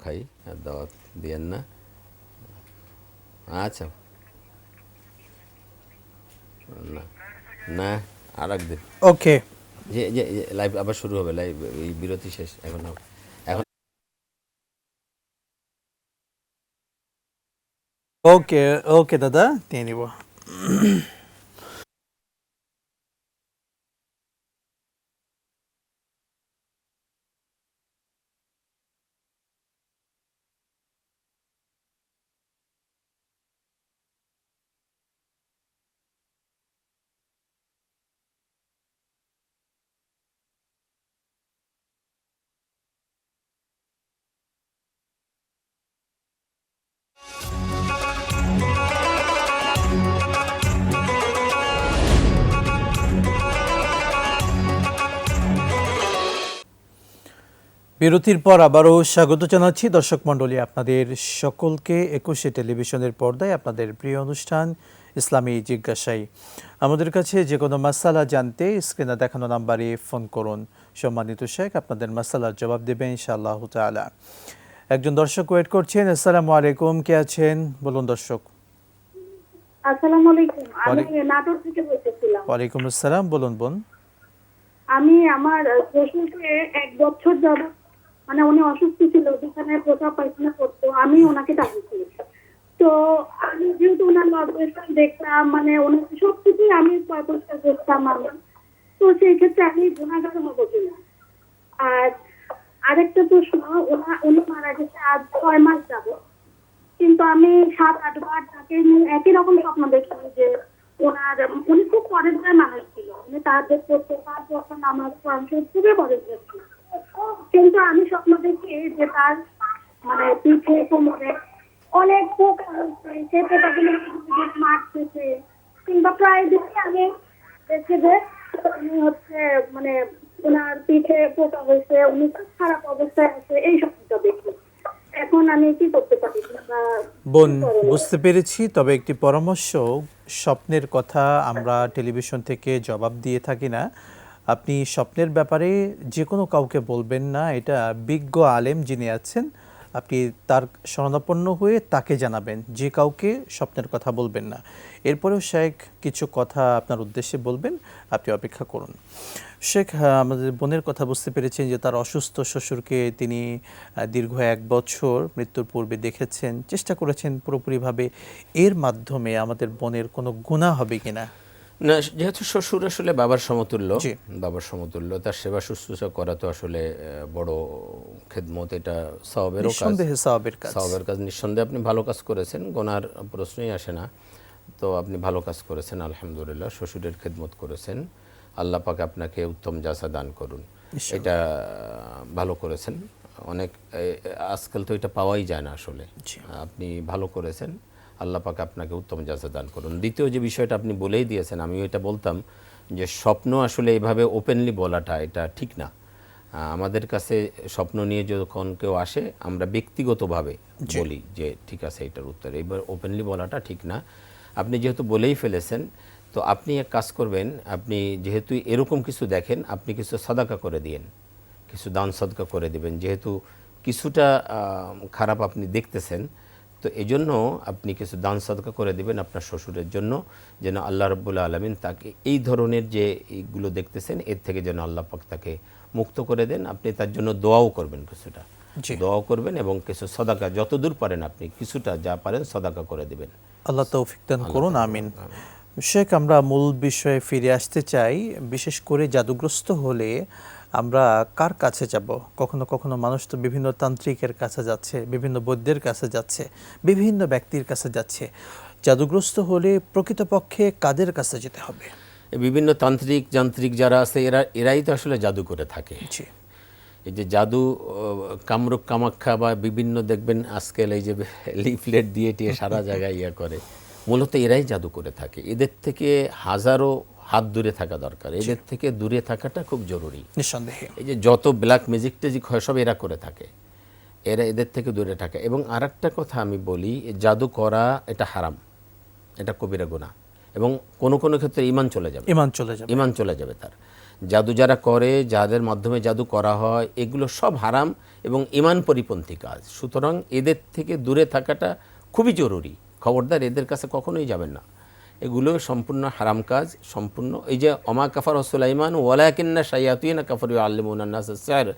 খাই, আর দাওয়াত দিয়েন না। আচ্ছা, না না, আর একদিন। ওকে যে যে লাইভ আবার শুরু হবে, লাইভ এই বিরতি শেষ এখন হবে। এখন ওকে ওকে দাদা, নিয়ে নিব। বিরতির পর আবারও স্বাগত জানাচ্ছি দর্শক মণ্ডলী, আপনাদের সকলকে একুশে টেলিভিশনের পর্দায় আপনাদের প্রিয় অনুষ্ঠান ইসলামী জিজ্ঞাসাই। আমাদের কাছে যে কোনো মাসালা জানতে স্ক্রিনে দেখানো নাম্বারে ফোন করুন। সম্মানিত শেখ আপনাদের মাসালার জবাব দেবেন ইনশাআল্লাহ তাআলা। একজন দর্শক ওয়েট করছেন। আসসালামু আলাইকুম, কে আছেন বলুন দর্শক। আসসালামু আলাইকুম, আমি নাটোর থেকে বলতেছিলাম। ওয়ালাইকুম আসসালাম, বলুন বোন। আমি আমার শ্বশুরকে 1 বছর যাবত, মানে উনি অসুস্থ ছিল, যেখানে প্রসাব পায়খানা করতো, আমি ওনাকে ডাকিয়েছি। তো আমি যেহেতু ওনার অপারেশন দেখতাম, মানে ওনাকে সবকিছুই আমি পরিষ্কার করতাম আমি, তো সেই ক্ষেত্রে আমি গুণাগার হবো কিনা। আর আরেকটা প্রশ্ন, উনি মারা গেছে আজ 6 মাস যাবত, কিন্তু আমি 7-8 বার তাকে নিয়ে একই রকম স্বপ্ন দেখি যে উনি খুব পরের মানুষ ছিল, উনি তাদের করতে 5 বছর নামাজ পড়ান, খুবই পরের ছিল। কিন্তু আমি স্বপ্ন দেখি যে তার মানে পিঠে কোমরে অনেক পোকা হয়েছে, সেই পোকাগুলো মারতেছে, কিংবা প্রায় দিনই আমি দেখি যে উনি হচ্ছে মানে ওনার পিঠে পোকা হয়েছে, উনি খুব খারাপ অবস্থায় আছে, এই স্বপ্নটা দেখি। এখন আমি কি করতে পারি? বোন বুঝতে পেরেছি, তবে একটি পরামর্শ, স্বপ্নের কথা আমরা টেলিভিশন থেকে জবাব দিয়ে থাকি না। আপনি স্বপ্নের ব্যাপারে যে কোনো কাউকে বলবেন না, এটা বিজ্ঞ আলেম যিনি আছেন আপনি তার শরণাপন্ন হয়ে তাকে জানাবেন, যে কাউকে স্বপ্নের কথা বলবেন না। এরপরেও শেখ কিছু কথা আপনার উদ্দেশ্যে বলবেন, আপনি অপেক্ষা করুন। শেখ, আমাদের বোনের কথা বুঝতে পেরেছেন যে তার অসুস্থ শ্বশুরকে তিনি দীর্ঘ 1 বছর মৃত্যুর পূর্বে দেখেছেন, চেষ্টা করেছেন পুরোপুরিভাবে। এর মাধ্যমে আমাদের বোনের কোনো গুনাহ হবে কিনা? না, যেহেতু শ্বশুর আসলে বাবার সমতুল্য, জি। বাবার সমতুল্য, তার সেবা শুশ্রূষা করা তো আসলে বড় খেদমত, এটা সওয়াবেরও কাজ, নিঃসন্দেহে সওয়াবের কাজ। সওয়াবের কাজ। নিঃসন্দেহে আপনি ভালো কাজ করেছেন, গোনার প্রশ্নই আসে না। তো আপনি ভালো কাজ করেছেন, আলহামদুলিল্লাহ, শ্বশুরের খেদমত করেছেন। আল্লাহ পাক আপনাকে উত্তম জাযা দান করুন, এটা ভালো করেছেন। অনেক আজকাল তো এটা পাওয়াই যায় না আসলে। আপনি ভালো করেছেন, আল্লাহ পাক আপনাকে উত্তম জাযা দান করুন। দ্বিতীয় যে বিষয়টা আপনি বলেই দিয়েছেন, আমিও এটা বলতাম যে স্বপ্ন আসলে এভাবে ওপেনলি বলাটা এটা ঠিক না। আমাদের কাছে স্বপ্ন নিয়ে যখন কেউ আসে, আমরা ব্যক্তিগতভাবে বলি যে ঠিক আছে এটার উত্তর, এইবার ওপেনলি বলাটা ঠিক না। আপনি যেহেতু বলেই ফেলেছেন, তো আপনি এক কাজ করবেন, আপনি যেহেতু এরকম কিছু দেখেন, আপনি কিছু সাদাকা করে দিয়েন, কিছু দান সদকা করে দিবেন। যেহেতু কিছুটা খারাপ আপনি দেখতেছেন, তো এজন্য আপনি কিছু দান সদকা করে দিবেন আপনার শ্বশুরের জন্য, যেন আল্লাহ রাব্বুল আলামিন তাকে এই ধরনের যে এইগুলো দেখতেছেন এর থেকে যেন আল্লাহ পাক তাকে মুক্ত করে দেন। আপনি তার জন্য দোয়াও করবেন, কিছুটা দোয়াও করবেন, এবং কিছু সদাকা যতদূর পারেন আপনি কিছুটা যা পারেন সদাকা করে দিবেন। আল্লাহ তৌফিক দান করুন, আমিন। শেখ, আমরা মূল বিষয়ে ফিরে আসতে চাই। বিশেষ করে জাদুগ্রস্ত হলে আমরা কার কাছে যাব? কখনো কখনো মানুষ তো বিভিন্ন তান্ত্রিকের কাছে যাচ্ছে, বিভিন্ন বৈদ্যের কাছে যাচ্ছে, বিভিন্ন ব্যক্তির কাছে যাচ্ছে। জাদুগ্রস্ত হলে প্রকৃতপক্ষে কাদের কাছে যেতে হবে? বিভিন্ন তান্ত্রিক যান্ত্রিক যারা আছে এরাই তো আসলে জাদু করে থাকে। এই যে জাদু, কামরূপ কামাখ্যা বা বিভিন্ন দেখবেন আজকাল এই যে লিফলেট দিয়ে টিয়ে সারা জায়গায় ইয়ে করে, মূলত এরাই জাদু করে থাকে। এদের থেকে হাজারো হাত দূরে থাকা দরকার, এদের থেকে দূরে থাকাটা খুব জরুরি, নিঃসন্দেহে। এই যে যত ব্ল্যাক ম্যাজিক টেজিক হয় সব এরা করে থাকে, এদের থেকে দূরে থাকে। এবং আরেকটা কথা আমি বলি, জাদু করা এটা হারাম, এটা কবিরা গুনাহ, এবং কোনো কোনো ক্ষেত্রে ইমান চলে যাবে, ইমান চলে যাবে তার। জাদু যারা করে, যাদের মাধ্যমে জাদু করা হয়, এগুলো সব হারাম এবং ঈমান পরিপন্থী কাজ। সুতরাং এদের থেকে দূরে থাকাটা খুবই জরুরি। খবরদার এদের কাছে কখনোই যাবেন না, এগুলো সম্পূর্ণ হারাম কাজ। সম্পূর্ণ এই যে অমা কাফার সুলাইমান ওয়ালাকিন্না শায়াতিনা কাফারু ইউআল্লিমুনা নাস আস-সিহর,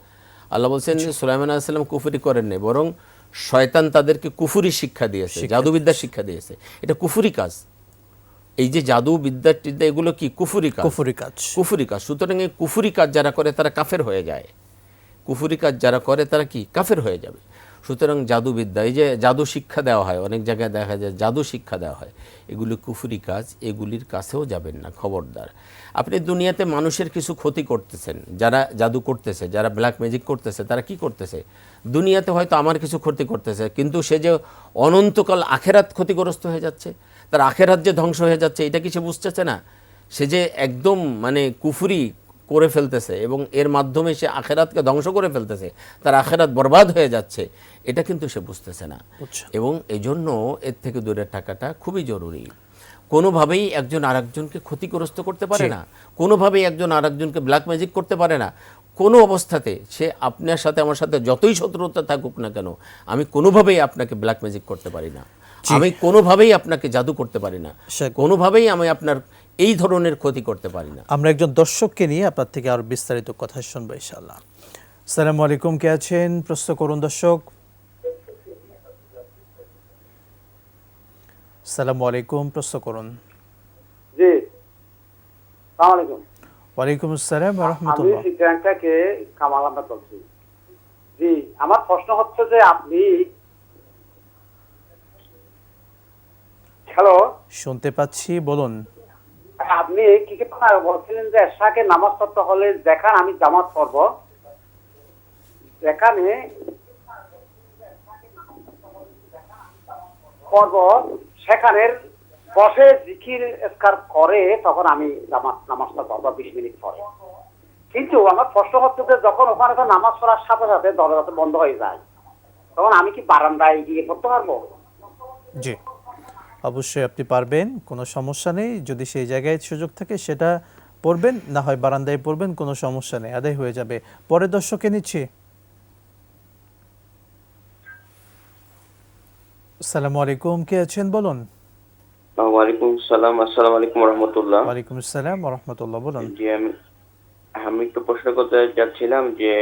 আল্লাহ বলছেন যে সুলাইমান আলাইহিস সালাম কুফরি করেন নাই, বরং শয়তান তাদেরকে কুফরি শিক্ষা দিয়েছে, জাদুবিদ্যা শিক্ষা দিয়েছে। এটা কুফরি কাজ। এই যে জাদু বিদ্যা টিদ্যা এগুলো কি কুফরি কাজ, কুফরি কাজ। সুতরাং এই কুফরি কাজ যারা করে তারা কাফের হয়ে যায়। কুফরি কাজ যারা করে তারা কি কাফের হয়ে যাবে। সুতরাং জাদুবিদ্যা, এই যে জাদু শিক্ষা দেওয়া হয়, অনেক জায়গায় দেখা যায় জাদু শিক্ষা দেওয়া হয়, এগুলি কুফরি কাজ, এগুলির কাছেও যাবেন না। খবরদার। আপনি দুনিয়াতে মানুষের কিছু ক্ষতি করতেছেন, যারা জাদু করতেছে, যারা ব্ল্যাক ম্যাজিক করতেছে, তারা কি করতেছে? দুনিয়াতে হয়তো আমার কিছু ক্ষতি করতেছে, কিন্তু সে যে অনন্তকাল আখেরাত ক্ষতিগ্রস্ত হয়ে যাচ্ছে, তার আখেরাত যে ধ্বংস হয়ে যাচ্ছে, এটা কি সে বুঝতেছে না? সে যে একদম মানে কুফরি করে ফেলতেছে এবং এর মাধ্যমে সে আখেরাতকে ধ্বংস করে ফেলতেছে, তার আখেরাত বরবাদ হয়ে যাচ্ছে, এটা কিন্তু সে বুঝতেছে না। এবং এই জন্য এর থেকে দূরে থাকাটা খুবই জরুরি। কোনোভাবেই একজন আরেকজনকে ক্ষতিগ্রস্ত করতে পারে না, কোনোভাবেই একজন আরেকজনকে ব্ল্যাক ম্যাজিক করতে পারে না। কোনো অবস্থাতে সে আপনার সাথে আমার সাথে যতই শত্রুতা থাকুক না কেন, আমি কোনোভাবেই আপনাকে ব্ল্যাক ম্যাজিক করতে পারি না, আমি কোনোভাবেই আপনাকে জাদু করতে পারি না, কোনোভাবেই আমি আপনার এই ধরনের ক্ষতি করতে পারি না। আমরা একজন দর্শককে নিয়ে আপনার থেকে আরো বিস্তারিত কথা শুনবো ইনশাআল্লাহ। আসসালামু আলাইকুম, কে আছেন? প্রশ্ন করুন দর্শক। আসসালামু আলাইকুম, প্রশ্ন করুন। জি, আসসালামু আলাইকুম। ওয়ালাইকুম আসসালাম ওয়া রাহমাতুল্লাহ। আমি শ্রীলঙ্কা থেকে কামাল আহমেদ বলছি। জি, আমার প্রশ্ন হচ্ছে যে আপনি, হ্যালো, শুনতে পাচ্ছি, বলুন। আপনি কি কি বলছিলেন যে এশাকে নামাজ পড়তে হলে যেখানে আমি জামাত পড়ব, যেখানে পড়ব সেখানের বসে জিকির এসকার করে তখন আমি নামাজটা পড়ব 20 মিনিট পরে। কিন্তু আমার প্রশ্ন হচ্ছে যে যখন ওখানে তো নামাজ পড়ার সাথে সাথে দরজা বন্ধ হয়ে যায়, তখন আমি কি বারান্দায় গিয়ে পড়তে পারবো? জি, অবশ্যই আপনি পারবেন, কোনো সমস্যা নেই। যদি সেই জায়গায় সুযোগ থাকে সেটা পড়বেন, না হয় বারান্দায় পড়বেন, কোনো সমস্যা নেই, আদায় হয়ে যাবে। পরে দর্শককে নিচ্ছি। আসসালামু আলাইকুম, কে আছেন? বলুন। ওয়ালাইকুম সালাম। আসসালামু আলাইকুম রাহমাতুল্লাহ। ওয়ালাইকুম আসসালাম ওয়া রাহমাতুল্লাহ, বলুন। জি, আমি একটু প্রশ্ন করতে যাচ্ছিলাম যে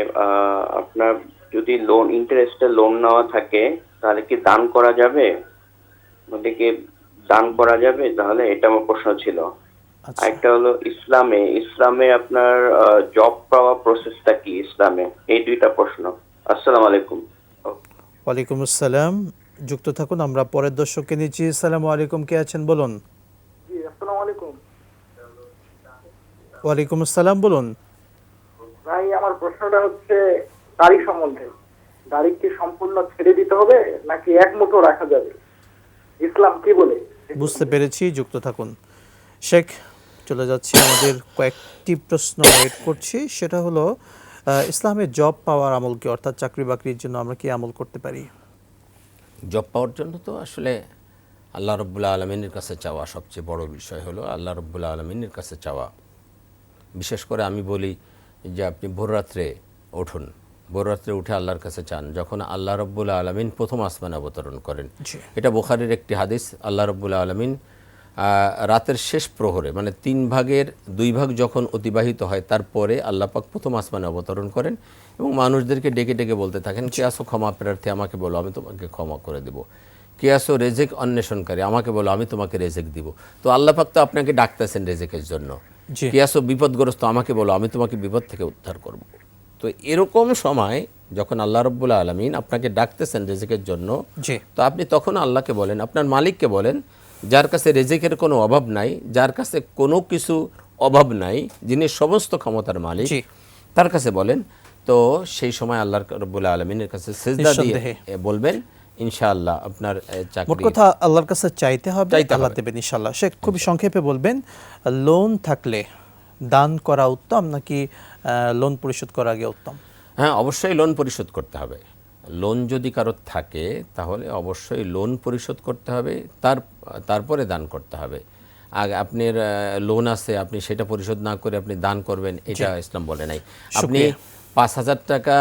আপনার যদি লোন ইন্টারেস্টে লোন নেওয়া থাকে তাহলে কি দান করা যাবে? ওদিকে দান করা যাবে? তাহলে এটা আমার প্রশ্ন ছিল। একটা হলো ইসলামে আপনার জব পাওয়া প্রসেসটা কি ইসলামে? এই দুইটা প্রশ্ন। আসসালামু আলাইকুম। ওয়ালাইকুম আসসালাম, যুক্ত থাকুন, আমরা পরের দর্শককে নিচ্ছি। আসসালামু আলাইকুম, কে আছেন? বলুন। জি, আসসালামু আলাইকুম। ওয়ালাইকুম আসসালাম, বলুন। ভাই, আমার প্রশ্নটা হচ্ছে দাড়ি সম্বন্ধে। দাড়ি কি সম্পূর্ণ ছেড়ে দিতে হবে নাকি এক মুঠো রাখা যাবে? ইসলাম কি বলে? বুঝতে পেরেছি, যুক্ত থাকুন। শেখ, চলে যাচ্ছি, আমাদের কয়েকটি প্রশ্ন ওয়েট করছি। সেটা হলো ইসলামে জব পাওয়ার আমল কি, অর্থাৎ চাকরি বাকরির জন্য আমরা কি আমল করতে পারি? জব পাওয়ার জন্য তো আসলে আল্লাহ রাব্বুল আলামিনের কাছে চাওয়া সবচেয়ে বড় বিষয় হলো আল্লাহ রাব্বুল আলামিনের কাছে চাওয়া। বিশেষ করে আমি বলি যে আপনি ভোররাত্রে উঠুন, ভোররাত্রে উঠে আল্লাহর কাছে চান। যখন আল্লাহ রাব্বুল আলামিন প্রথম আসমানে অবতরণ করেন, এটা বুখারীর একটি হাদিস, আল্লাহ রাব্বুল আলামিন রাতের শেষ প্রহরে মানে 3 ভাগের 2 ভাগ যখন অতিবাহিত হয় তারপরে আল্লাহ পাক প্রথম আসমানে অবতরণ করেন এবং মানুষদেরকে ডেকে ডেকে বলতে থাকেন, কে আসো ক্ষমা প্রার্থী, আমাকে বলো, আমি তোমাকে ক্ষমা করে দেব। কে আসো রেজেক অন্বেষণকারী, আমাকে বলো, আমি তোমাকে রেজেক দিব। তো আল্লাহ পাক তো আপনাকে ডাকতেছেন রেজেকের জন্য। কে আসো বিপদগ্রস্ত, আমাকে বলো, আমি তোমাকে বিপদ থেকে উদ্ধার করব। তো এরকম সময় যখন আল্লাহ রাব্বুল আলামিন আপনাকে ডাকতেছেন রেজেকের জন্য, তো আপনি তখন আল্লাহকে বলেন, আপনার মালিককে বলেন, যার কাছে রেজেকের কোনো অভাব নাই, যার কাছে কোনো কিছু অভাব নাই, যিনি সমস্ত ক্ষমতার মালিক, তার কাছে বলেন। তো সেই সময় আল্লাহ রাব্বুল আলামিনের কাছে সিজদা দিয়ে বলবেন, ইনশাআল্লাহ আপনার চাকরি। মোট কথা আল্লাহর কাছে চাইতে হবে, আল্লাহ দেবেন ইনশাআল্লাহ। শেখ, খুবই সংক্ষেপে বলবেন, লোন থাকলে দান করা উত্তম নাকি লোন পরিশোধ করা আগে উত্তম? হ্যাঁ, অবশ্যই লোন পরিশোধ করতে হবে। লোন যদি কারোর থাকে তাহলে অবশ্যই লোন পরিশোধ করতে হবে, তারপরে দান করতে হবে। আপনার লোন আছে, আপনি সেটা পরিশোধ না করে আপনি দান করবেন, এটা ইসলাম বলে নাই। আপনি শুকরিয়া। 5,000 টাকা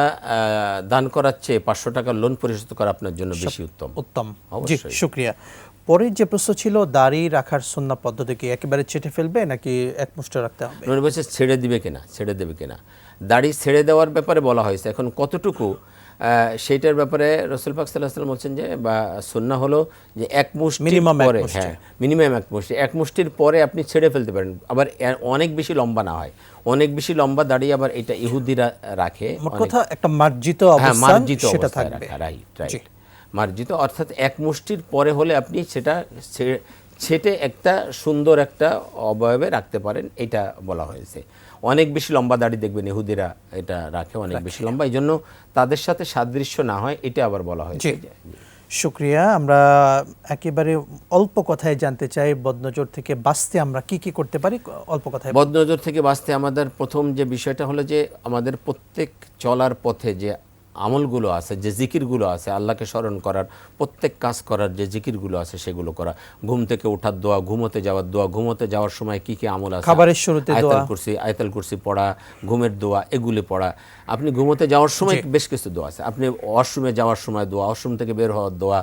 দান করার চেয়ে 500 টাকা লোন পরিশোধ করা আপনার জন্য বেশি উত্তম। উত্তম। জি, অবশ্যই। শুকরিয়া। পরের যে প্রশ্ন ছিল, দাড়ি রাখার সুন্নাহ পদ্ধতি কি একেবারে ছেটে ফেলবে নাকি এক মুষ্টি রাখতে হবে? নবী বলছে ছেড়ে দিবে কিনা, ছেড়ে দেবে কিনা। দাড়ি ছেড়ে দেওয়ার ব্যাপারে বলা হয়েছে, এখন কতটুকু সেইটার ব্যাপারে রাসূল পাক সাল্লাল্লাহু আলাইহি ওয়াসাল্লাম বলছেন যে বা সুন্নাহ হলো যে এক মুষ্টি Minimum এক পরে, মুষ্টি। হ্যাঁ মিনিমাম এক মুষ্টি, এক মুষ্টির পরে আপনি ছেড়ে ফেলতে পারেন। আবার অনেক বেশি লম্বা না হয়, অনেক বেশি লম্বা দাড়ি আবার এটা ইহুদিরা রাখে। মোট কথা একটা মার্জিত হ্যাঁ, অবস্থান মার্জিত সেটা অবস্থায় থাকবে। রাখা, রাইট জি। রাইট, মার্জিত অর্থাৎ এক মুষ্টির পরে হলে আপনি সেটা ছেটে একটা সুন্দর একটা অবয়বে রাখতে পারেন, এটা বলা হয়েছে। অনেক বেশি লম্বা দাড়ি দেখবেন ইহুদিরা এটা রাখে, অনেক বেশি লম্বা, এই জন্য তাদের সাথে সাদৃশ্য না হয়, এটা আবার বলা হয়েছে। জি। শুকরিয়া। আমরা একেবারে অল্প কথায় জানতে চাই, বদনজর থেকে বাঁচতে আমরা কি কি করতে পারি, অল্প কথায়। বদনজর থেকে বাঁচতে আমাদের প্রথম যে বিষয়টা হলো যে আমাদের প্রত্যেক চলার পথে যে আমলগুলো আছে, যে জিকিরগুলো আছে, আল্লাহকে স্মরণ করার, প্রত্যেক কাজ করার যে জিকিরগুলো আছে সেগুলো করা। ঘুম থেকে ওঠার দোয়া, ঘুমোতে যাওয়ার দোয়া, ঘুমোতে যাওয়ার সময় কি কি আমল আছে, খাবারের শুরুতে দোয়া, আয়াতুল কুরসি পড়া, ঘুমের দোয়া, এগুলি পড়া। আপনি ঘুমোতে যাওয়ার সময় বেশ কিছু দোয়া আছে, আপনি ওয়াশরুমে যাওয়ার সময় দোয়া, ওয়াশরুম থেকে বের হওয়ার দোয়া,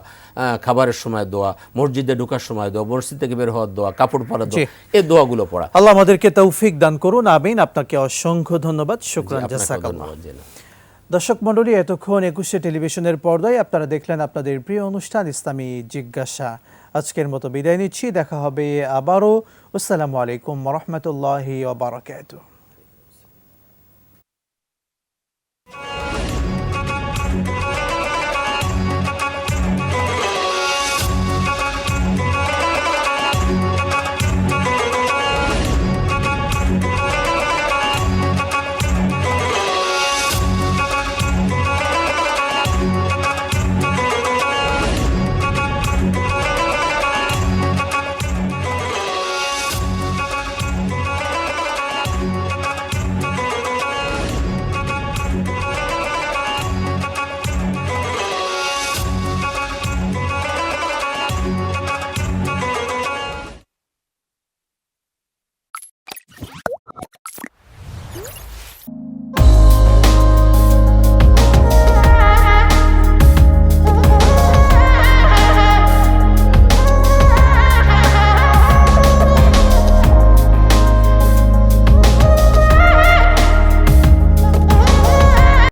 খাবারের সময় দোয়া, মসজিদে ঢোকার সময় দোয়া, মসজিদ থেকে বের হওয়ার দোয়া, কাপড় পরার দোয়া, এই দোয়াগুলো পড়া। আল্লাহ আমাদেরকে তৌফিক দান করুন, আমিন। আপনাকে অসংখ্য ধন্যবাদ। শুকরান, জাযাকাল্লাহ। দর্শক মণ্ডলী, এতক্ষণ একুশে টেলিভিশনের পর্দায় আপনারা দেখলেন আপনাদের প্রিয় অনুষ্ঠান ইসলামী জিজ্ঞাসা। আজকের মতো বিদায় নিচ্ছি, দেখা হবে আবারও। আসসালামু আলাইকুম ওয়া রাহমাতুল্লাহি ওয়া বারাকাতুহু।